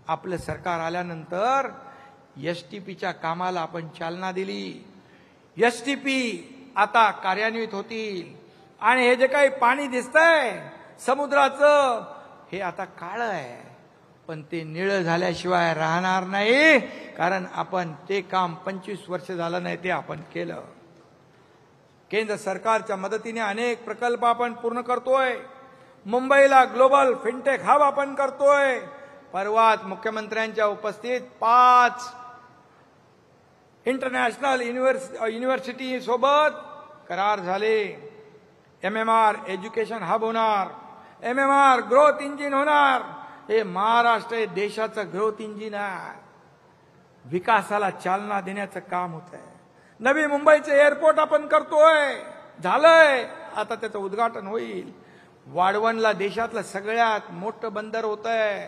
आपलं सरकार आल्यानंतर STPच्या कामाला आपण चालना दिली. STP आता कार्यान्वित होतील आणि हे जे काही पाणी दिसतंय समुद्राचं, हे आता काळं आहे, पण ते निळं झाल्याशिवाय राहणार नाही. कारण आपण ते काम 25 वर्ष झालं नाही, ते आपण केलं. केंद्र सरकारच्या मदतीने अनेक प्रकल्प आपण पूर्ण करतोय. मुंबईला ग्लोबल फिनटेक हब आपण करतोय. परवाच मुख्यमंत्र्यांच्या उपस्थित 5 इंटरनॅशनल युनिव्हर्सिटी सोबत करार झाले. MMR एज्युकेशन हब होणार, MMR ग्रोथ इंजिन होणार. हे महाराष्ट्र हे देशाचं ग्रोथ इंजिन आहे. विकासाला चालना देण्याचं काम होत आहे. नवी मुंबईचे एअरपोर्ट आपण करतोय, झालंय, आता त्याचं उद्घाटन होईल. वाढवणला देशातलं सगळ्यात मोठं बंदर होत आहे.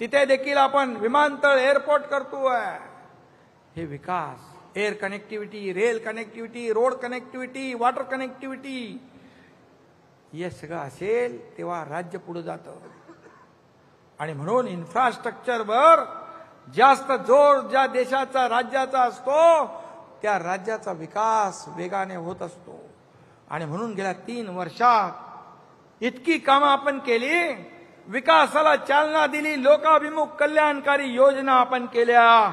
तिथे देखील आपण विमानतळ एअरपोर्ट करतोय. हे विकास, air connectivity, rail connectivity, road connectivity, water connectivity, हे सगळं असेल तेव्हा राज्य पुढे जातं. आणि म्हणून इन्फ्रास्ट्रक्चरवर जास्त जोर ज्या देशाचा, राज्याचा असतो त्या राज्याचा विकास वेगाने होत असतो. आणि म्हणून गेल्या 3 वर्षात इतकी कामं आपण केली, विकासाला चालना दिली, लोकाभिमुख कल्याणकारी योजना आपण केल्या.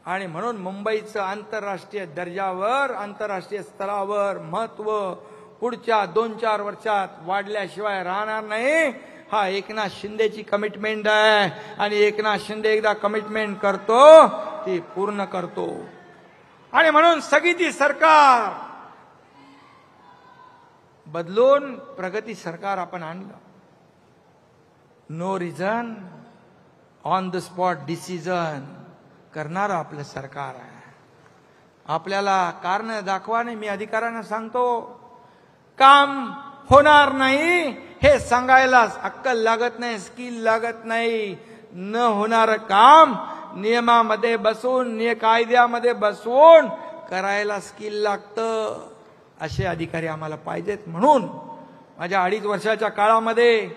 आणि म्हणून मुंबईचं आंतरराष्ट्रीय दर्जावर, आंतरराष्ट्रीय स्तरावर महत्व पुढच्या 2-4 वर्षात वाढल्याशिवाय राहणार नाही. हा एकनाथ शिंदेची कमिटमेंट आहे. आणि एकनाथ शिंदे एकदा कमिटमेंट करतो ती पूर्ण करतो. आणि म्हणून स्थगिती सरकार बदलून प्रगती सरकार आपण आणलं. No reason, on the spot decision करणारं आपलं सरकार आहे. आपल्याला कारण दाखवा नाही, मी अधिकाऱ्यांना सांगतो, काम होणार नाही हे सांगायला अक्कल लागत नाही, स्किल लागत नाही. न होणारं काम नियमामध्ये बसून, कायद्यामध्ये बसवून करायला स्किल लागतं. असे अधिकारी आम्हाला पाहिजेत. म्हणून माझ्या 2.5 वर्षाच्या काळामध्ये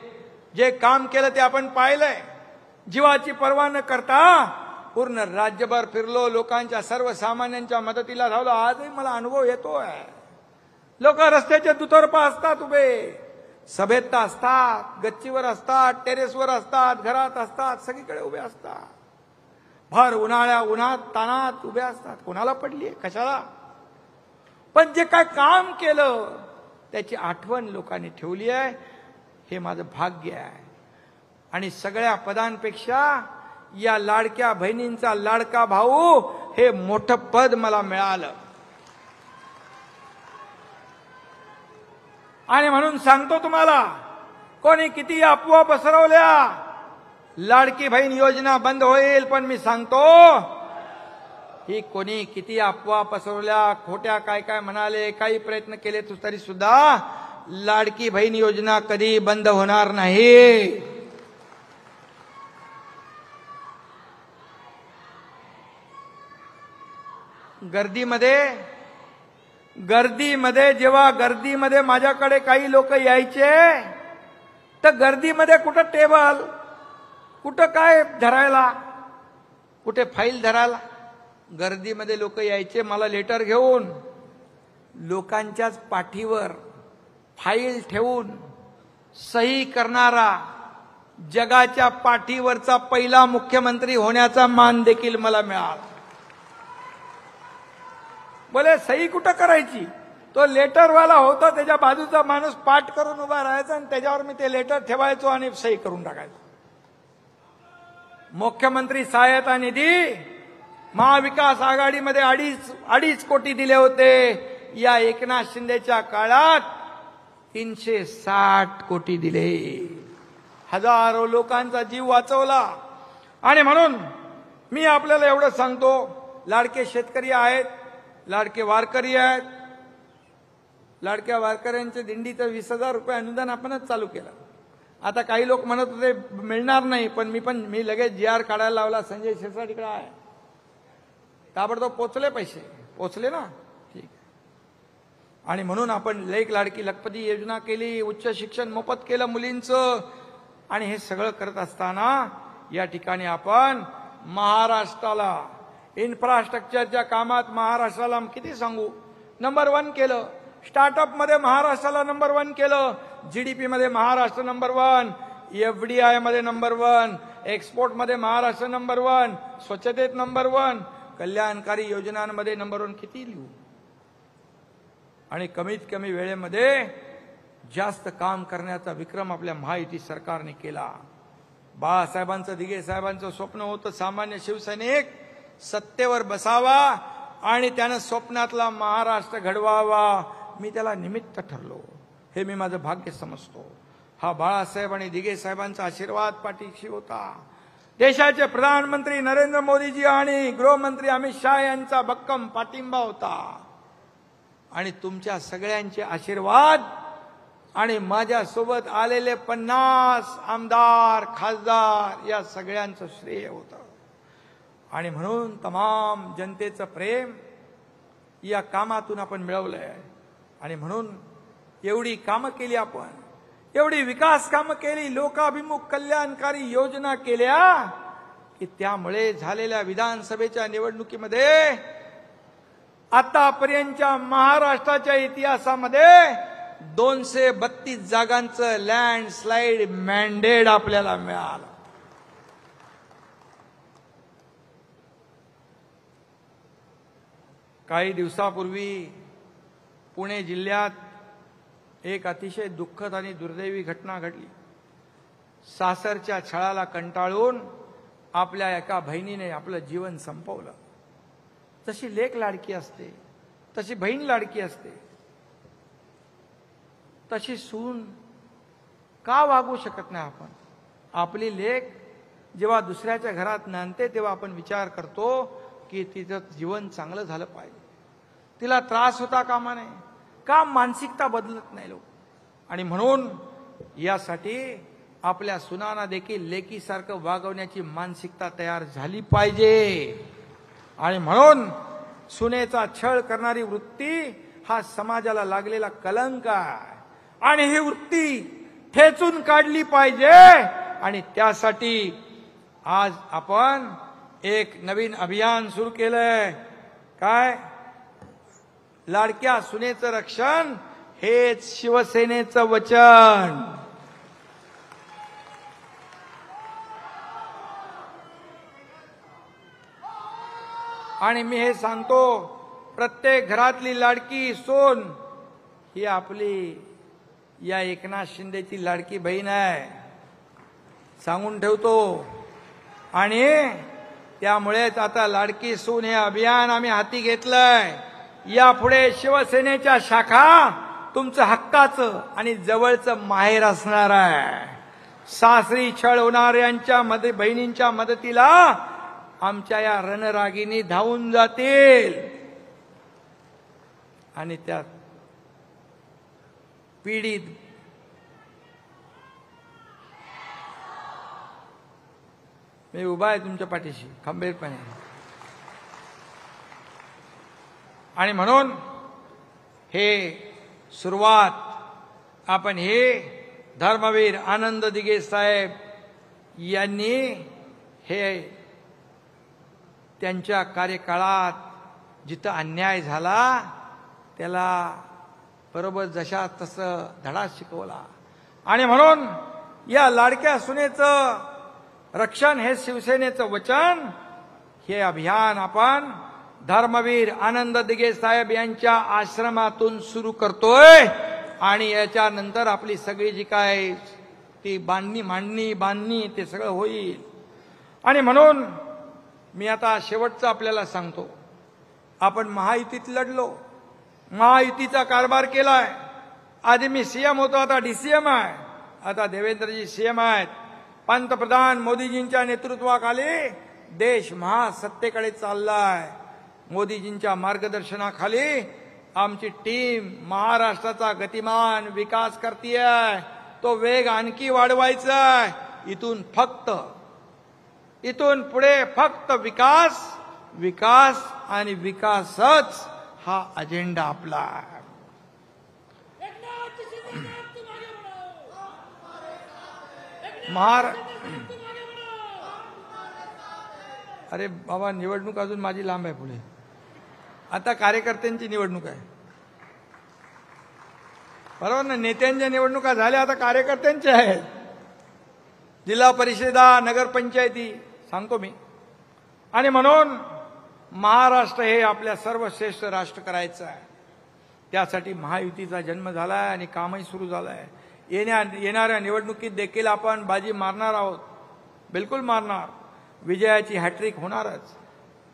जे काम केलं ते आपण पाहिलंय. जीवाची पर्वा न करता पूर्ण राज्यभर फिरलो, लोकांच्या, सर्वसामान्यांच्या मदतीला धावलो. आजही मला अनुभव येतोय. लोक रस्त्याच्या दुतर्फा असतात उभे, सभेत असतात, गच्चीवर असतात, टेरेसवर असतात, घरात असतात, सगळीकडे उभे असतात. भर उन्हात तानात उभे असतात. कोणाला पडलीये, कशाला? पण जे काय काम केलं त्याची आठवण लोकांनी ठेवली आहे. हे माझं भाग्य आहे. आणि सगळ्या पदांपेक्षा या लाडक्या बहिणींचा लाडका भाऊ हे मोठं पद मला मिळालं. आणि म्हणून सांगतो तुम्हाला, कोणी किती अफवा पसरवल्या, लाडकी बहीण योजना बंद होईल, पण मी सांगतो ही कोणी किती अफवा पसरवल्या, खोट्या काय काय म्हणाले, काही प्रयत्न केले तरी सुद्धा लाडकी बहीण योजना कधी बंद होणार नाही. जेव्हा गर्दीमध्ये माझ्याकडे काही लोक यायचे, तर गर्दीमध्ये कुठं टेबल, कुठं काय धरायला, कुठे फाईल धरायला. गर्दीमध्ये लोक यायचे मला लेटर घेऊन, लोकांच्याच पाठीवर फाईल ठेवून सही करणारा, जगाच्या पाठीवरचा पहिला मुख्यमंत्री होण्याचा मान देखील मला मिळाला. बोले सही कुठं करायची? तो लेटरवाला होता, त्याच्या बाजूचा माणूस पाठ करून उभा राहायचा आणि त्याच्यावर मी ते लेटर ठेवायचो आणि सही करून टाकायचो. मुख्यमंत्री सहायता निधी महाविकास आघाडीमध्ये 2.5 कोटी दिले होते. या एकनाथ शिंदेच्या काळात 360 कोटी दिले. हजारो लोकांचा जीव वाचवला. आणि म्हणून मी आपल्याला एवढं सांगतो, लाडके शेतकरी आहेत, लाडके वारकरी आहेत. लाडक्या वारकऱ्यांच्या दिंडीचं 20,000 रुपये अनुदान आपणच चालू केलं. आता काही लोक म्हणत होते मिळणार नाही, पण मी लगेच GR काढायला लावला. संजय शिरसाट आहे, ताबडतोब पोचले, पैसे पोचले ना, ठीक. आणि म्हणून आपण लेक लाडकी लखपती योजना केली, उच्च शिक्षण मोफत केलं मुलींचं. आणि हे सगळं करत असताना या ठिकाणी आपण महाराष्ट्राला इन्फ्रास्ट्रक्चरच्या कामात महाराष्ट्राला किती सांगू, नंबर 1 केलं. स्टार्टअप मध्ये महाराष्ट्राला नंबर 1 केलं. GDP मध्ये महाराष्ट्र नंबर 1, FDI मध्ये नंबर 1, एक्सपोर्ट मध्ये महाराष्ट्र नंबर 1, स्वच्छतेत नंबर 1, कल्याणकारी योजनांमध्ये नंबर 1. किती लिहू? आणि कमीत कमी वेळेमध्ये जास्त काम करण्याचा विक्रम आपल्या महायुती सरकारने केला. बाळासाहेबांचं, दिघे साहेबांचं स्वप्न होतं सामान्य शिवसैनिक सत्तेवर बसावा आणि त्यानं स्वप्नातला महाराष्ट्र घडवावा. मी त्याला निमित्त ठरलो, हे मी माझं भाग्य समजतो. हा बाळासाहेब आणि दिघे साहेबांचा आशीर्वाद पाठीशी होता. देशाचे प्रधानमंत्री नरेंद्र मोदीजी आणि गृहमंत्री अमित शहा यांचा भक्कम पाठिंबा होता. आणि तुमच्या सगळ्यांचे आशीर्वाद आणि माझ्यासोबत आलेले 50 आमदार खासदार या सगळ्यांचं श्रेय होतं. आणि म्हणून तमाम जनतेचं प्रेम या कामातून आपण मिळवलंय. आणि म्हणून एवढी कामं केली आपण, एवढी विकास कामं केली, लोकाभिमुख कल्याणकारी योजना केल्या की त्यामुळे झालेल्या विधानसभेच्या निवडणुकीमध्ये आतापर्यंतच्या महाराष्ट्राच्या इतिहासामध्ये 232 जागांचं लँडस्लाइड मॅन्डेट आपल्याला मिळालं. काही दिवसापूर्वी पुणे जिल्ह्यात एक अतिशय दुःखद आणि दुर्दैवी घटना घडली. सासरच्या छळाला कंटाळून आपल्या एका बहिणीने आपलं जीवन संपवलं. तशी लेक लाडकी असते, तशी बहीण लाडकी असते, तशी सून का वागू शकत नाही आपण? आपली लेक जेव्हा दुसऱ्याच्या घरात नांदते तेव्हा आपण विचार करतो की तिचं जीवन चांगलं झालं पाहिजे, तिला त्रास होता कामा नये. का मानसिकता बदलत नाही लोक? आणि म्हणून यासाठी आपल्या सुनांना देखील लेकीसारखं वागवण्याची मानसिकता तयार झाली पाहिजे. आणि म्हणून सुनेचा छळ करणारी वृत्ती हा समाजाला लागलेला कलंक आहे आणि ही वृत्ती ठेचून काढली पाहिजे. आणि त्यासाठी आज आपण एक नवीन अभियान सुरू केलंय. काय? लाडक्या सुनेचं रक्षण हेच शिवसेनेचं वचन. आणि मी हे सांगतो, प्रत्येक घरातली लाडकी सून ही आपली या एकनाथ शिंदेची लाडकी बहीण आहे, सांगून ठेवतो. आणि त्यामुळेच आता लाडकी सून हे अभियान आम्ही हाती घेतलंय. यापुढे शिवसेनेच्या शाखा तुमचं हक्काचं आणि जवळचं माहेर असणार आहे. सासरी छळ होणाऱ्यांच्या बहिणींच्या मदतीला आमच्या या रणरागिणी धावून जातील. आणि त्यात पीडित मी उभा आहे तुमच्या पाठीशी खंबीरपणे. आणि म्हणून हे सुरुवात आपण हे धर्मवीर आनंद दिघे साहेब यांनी हे त्यांच्या कार्यकाळात जिथं अन्याय झाला त्याला बरोबर जशा तसं धडा शिकवला. आणि म्हणून या लाडक्या सुनेचं रक्षण हे शिवसेनेचं वचन, हे अभियान आपण धर्मवीर आनंद दिघे साहेब यांच्या आश्रमातून सुरू करतोय. आणि याच्यानंतर आपली सगळी जी काय ती बांधणी ते सगळं होईल. आणि म्हणून मी आता शेवटचं आपल्याला सांगतो, आपण महायुतीत लढलो, महायुतीचा कारभार केलाय. आधी मी सीएम होतो, आता डीसीएम आहे, आता देवेंद्रजी सीएम आहेत. पंतप्रधान मोदीजींच्या नेतृत्वाखाली देश महासत्तेकडे चाललाय. मोदीजींच्या मार्गदर्शनाखाली आमची टीम महाराष्ट्राचा गतिमान विकास करतीये. तो वेग आणखी वाढवायचा आहे. इथून पुढे फक्त विकास, विकास आणि विकासच हा अजेंडा आपला आहे. अरे बाबा, निवडणूक अजून माझी लांब आहे पुढे. आता कार्यकर्त्यांची निवडणूक आहे, बरोबर ना? नेत्यांच्या निवडणुका झाल्या, आता कार्यकर्त्यांच्या आहेत. जिल्हा परिषदा, नगरपंचायती सांगतो मी. आणि म्हणून महाराष्ट्र हे आपल्या सर्वश्रेष्ठ राष्ट्र करायचं आहे. त्यासाठी महायुतीचा जन्म झालाय आणि कामही सुरू झालंय. येणाऱ्या निवडणुकीत देखील आपण बाजी मारणार आहोत, बिलकुल मारणार. विजयाची हॅट्रिक होणारच.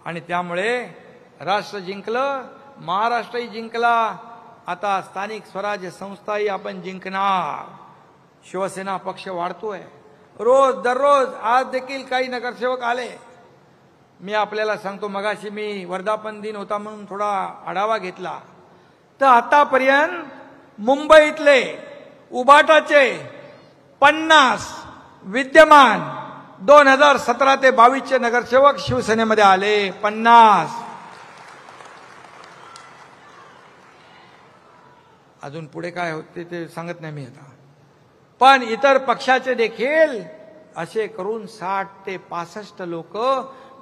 आणि त्यामुळे राष्ट्र जिंकलं, महाराष्ट्रही जिंकला. आता स्थानिक स्वराज्य संस्थाही आपण जिंकणार. शिवसेना पक्ष वाढतोय दररोज. आज देखील काही नगरसेवक आले. मी आपल्याला सांगतो, मगाशी मी वर्धापन दिन होता म्हणून थोडा आढावा घेतला, तर आतापर्यंत मुंबईतले उबाटाचे 50 विद्यमान 2017 ते 22 नगरसेवक शिवसेनेमध्ये आले. 50. अजून पुढे काय होते ते सांगत नाही मी आता. पण इतर पक्षाचे देखील असे करून 60 ते 65 लोक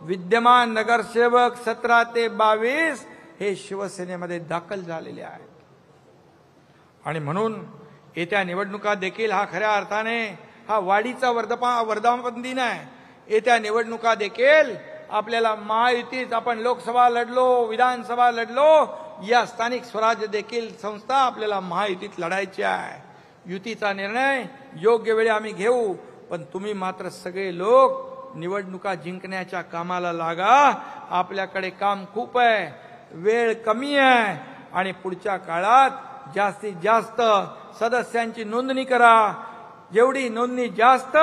विद्यमान नगरसेवक 17 ते 22 हे शिवसेनेमध्ये दाखल झालेले आहेत. आणि म्हणून येत्या निवडणुका देखील हा खऱ्या अर्थाने हा वाढीचा वर्धापन दिन आहे. येत्या निवडणुका देखील आपल्याला महायुतीत आपण लोकसभा लढलो, विधानसभा लढलो, या स्थानिक स्वराज्य देखील संस्था आपल्याला महायुतीत लढायची आहे. युतीचा निर्णय योग्य वेळी आम्ही घेऊ, पण तुम्ही मात्र सगळे लोक निवडणुका जिंकण्याच्या कामाला लागा. आपल्याकडे काम खूप आहे, वेळ कमी आहे आणि पुढच्या काळात जास्तीत जास्त सदस्यांची नोंदणी करा. जेवढी नोंदणी जास्त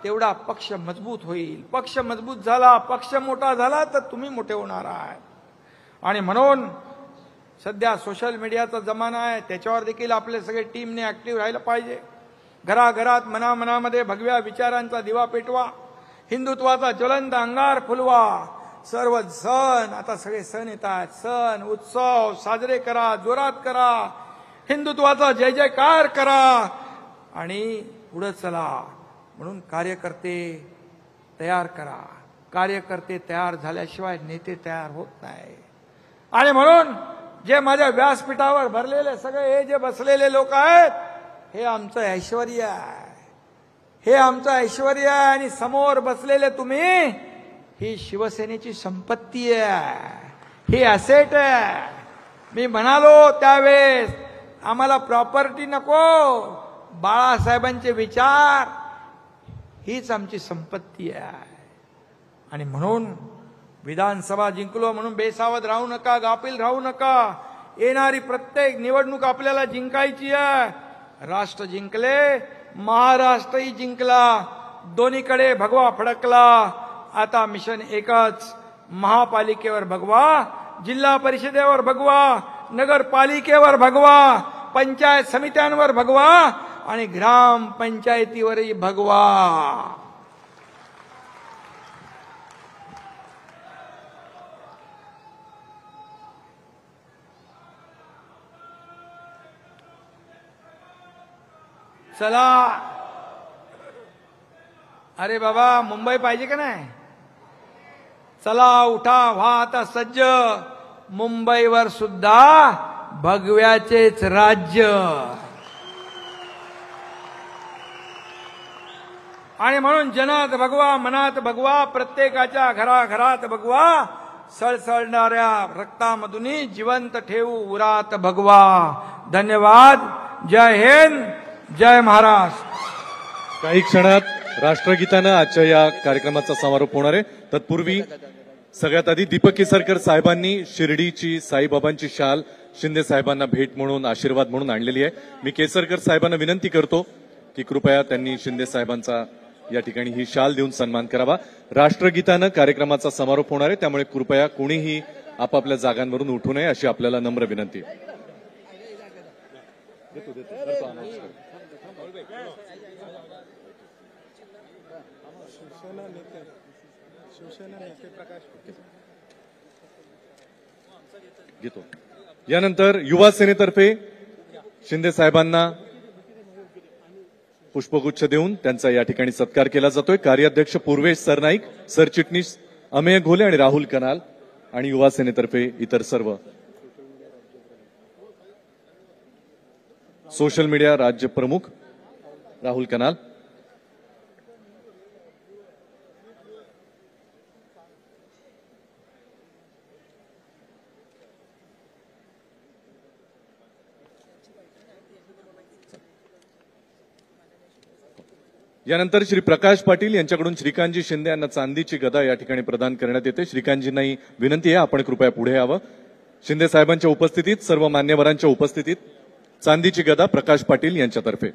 तेवढा पक्ष मजबूत होईल. पक्ष मजबूत झाला, पक्ष मोठा झाला तर तुम्ही मोठे होणार आहात. आणि म्हणून सध्या सोशल मीडियाचा जमाना आहे, त्याच्यावर देखील आपले सगळे टीमने ऍक्टिव्ह राहिलं पाहिजे. घराघरात मनामनामध्ये भगव्या विचारांचा दिवा पेटवा, हिंदुत्वाचा ज्वलंत अंगार फुलवा. सर्व सण, आता सगळे सण येतात, सण उत्सव साजरे करा, जोरात करा, हिंदुत्वाचा जय जयकार करा आणि पुढे चला. म्हणून कार्यकर्ते तयार करा. कार्यकर्ते तयार झाल्याशिवाय नेते तयार होत नाही. आणि म्हणून जे माझ्या व्यासपीठावर भरलेले सगळे हे जे बसलेले लोक आहेत, हे आमचं ऐश्वर्य आहे. हे आमचं ऐश्वर्य आहे. आणि समोर बसलेले तुम्ही ही शिवसेनेची संपत्ती आहे, ही ॲसेट आहे. मी म्हणालो त्यावेळेस आम्हाला प्रॉपर्टी नको, बाळासाहेबांचे विचार हीच आमची संपत्ती आहे. आणि म्हणून विधानसभा जिंकलो म्हणून बेसावध राहू नका, गाफील राहू नका. येणारी प्रत्येक निवडणूक आपल्याला जिंकायची आहे. राष्ट्र जिंकले, महाराष्ट्रही जिंकला, दोन्हीकडे भगवा फडकला. आता मिशन एकच, महापालिकेवर भगवा, जिल्हा परिषदेवर भगवा, नगरपालिकेवर भगवा, पंचायत समित्यांवर भगवा आणि ग्रामपंचायतीवरही भगवा. चला, अरे बाबा मुंबई पाहिजे का नाही? चला उठा, व्हा आता सज्ज. मुंबईवर सुद्धा भगव्याचेच राज्य. आणि म्हणून जनात भगवा, मनात भगवा, प्रत्येकाच्या घराघरात भगवा, सळसळणाऱ्या रक्तामधून जिवंत ठेवू उरात भगवा. धन्यवाद. जय हिंद, जय महाराष्ट्र. काही क्षणात राष्ट्रगीतानं आजच्या या कार्यक्रमाचा समारोप होणार आहे. तत्पूर्वी सगळ्यात आधी दीपक केसरकर साहेबांनी शिर्डीची साईबाबांची शाल शिंदे साहेबांना भेट म्हणून, आशीर्वाद म्हणून आणलेली आहे. मी केसरकर साहेबांना विनंती करतो की कृपया त्यांनी शिंदे साहेबांचा या ठिकाणी ही शाल देऊन सन्मान करावा. राष्ट्रगीतानं कार्यक्रमाचा समारोप होणार आहे, त्यामुळे कृपया कोणीही आपापल्या जागांवरून उठू नये अशी आपल्याला नम्र विनंती. घेतो. यानंतर युवा सेनेतर्फे शिंदे साहेबांना पुष्पगुच्छ देऊन त्यांचा या ठिकाणी सत्कार केला जातोय. कार्याध्यक्ष पूर्वेश सरनाईक, सरचिटणीस अमेय घोले आणि राहुल कनाल आणि युवा सेनेतर्फे इतर सर्व. सोशल मीडिया राज्य प्रमुख राहुल कनाल. यानंतर श्री प्रकाश पाटील यांच्याकडून श्रीकांतजी शिंदे यांना चांदीची गदा या ठिकाणी प्रदान करण्यात येते. श्रीकांतजींनाही विनंती आहे आपण कृपया पुढे यावं. शिंदे साहेबांच्या उपस्थितीत, सर्व मान्यवरांच्या उपस्थितीत चांदीची गदा प्रकाश पाटील यांच्यातर्फे.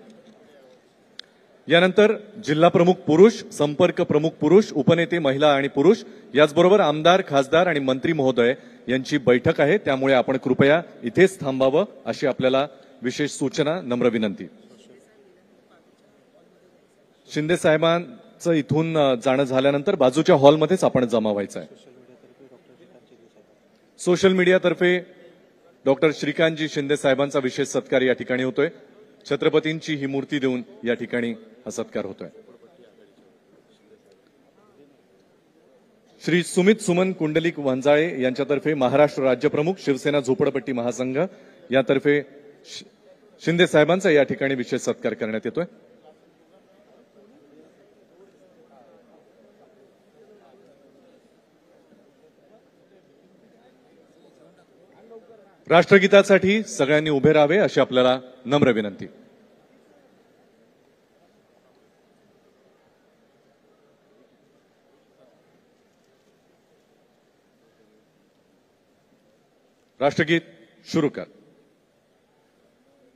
यानंतर जिल्हा प्रमुख पुरुष, संपर्क प्रमुख पुरुष, उपनेते महिला आणि पुरुष, याचबरोबर आमदार, खासदार आणि मंत्री महोदय यांची बैठक आहे, त्यामुळे आपण कृपया इथेच थांबावं अशी आपल्याला विशेष सूचना, नम्र विनंती. शिंदे साहेबांचं इथून जाणं झाल्यानंतर बाजूच्या हॉलमध्येच आपण जमा व्हायचं आहे. सोशल मीडियातर्फे डॉक्टर श्रीकांतजी शिंदे साहेबांचा विशेष सत्कार या ठिकाणी होतोय. छत्रपतींची ही मूर्ती देऊन या ठिकाणी हा सत्कार होतोय. श्री सुमित सुमन कुंडलिक वंजाळे यांच्यातर्फे महाराष्ट्र राज्य प्रमुख शिवसेना झोपडपट्टी महासंघ यातर्फे शिंदे साहेबांचा या ठिकाणी विशेष सत्कार करण्यात येतोय. राष्ट्रगीतासाठी सगळ्यांनी उभे राहावे अशी आपल्याला नम्र विनंती. राष्ट्रगीत शुरू कर.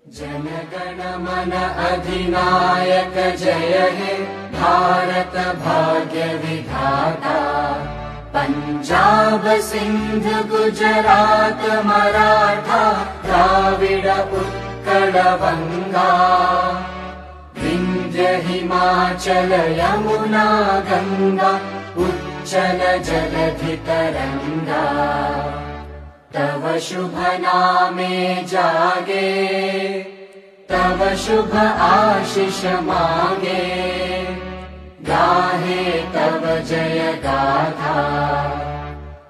जनगण मन अधिनायक जय हे भारत भाग्य विधाता. पंजाब सिंध गुजरात मराठा द्राविड उत्कल गंगा. विंध्य हिमाचल यमुना गंगा उच्चल जलधि तरंगा. तव शुभ नामे जागे तव शुभ आशीष मांगे. गाहे तव जय गाथा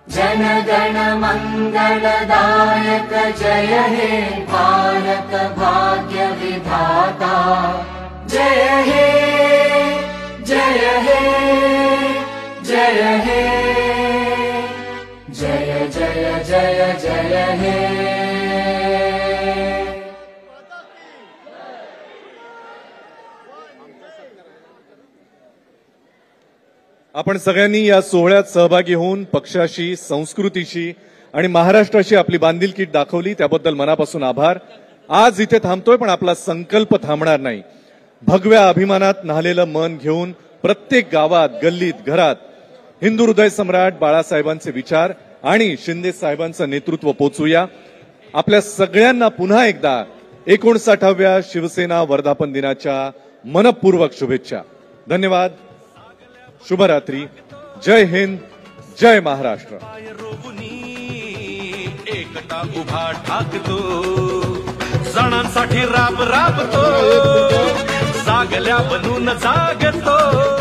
जनगण मंगलदायक जय हे भारत भाग्य विधाता. जय हे जय हे जय हे जय जय जय जय हे. आपण सगळ्यांनी या सोहळ्यात सहभागी होऊन पक्षाशी, संस्कृतीशी आणि महाराष्ट्राशी आपली बांधिलकी दाखवली त्याबद्दल मनापासून आभार. आज इथे थांबतोय पण आपला संकल्प थांबणार नाही. भगव्या अभिमानात न्हालेलं मन घेऊन प्रत्येक गावात, गल्लीत, घरात हिंदू हृदय सम्राट बाळासाहेबांचे विचार आणि शिंदे साहेबांचं नेतृत्व पोचूया. आपल्या सगळ्यांना पुन्हा एकदा 59व्या शिवसेना वर्धापन दिनाच्या मनपूर्वक शुभेच्छा. धन्यवाद. शुभरात्री. जय हिंद, जय महाराष्ट्र. एकता उभा ठाकतो सणांसाठी राब राबतो. जागल्या बनून जागतो.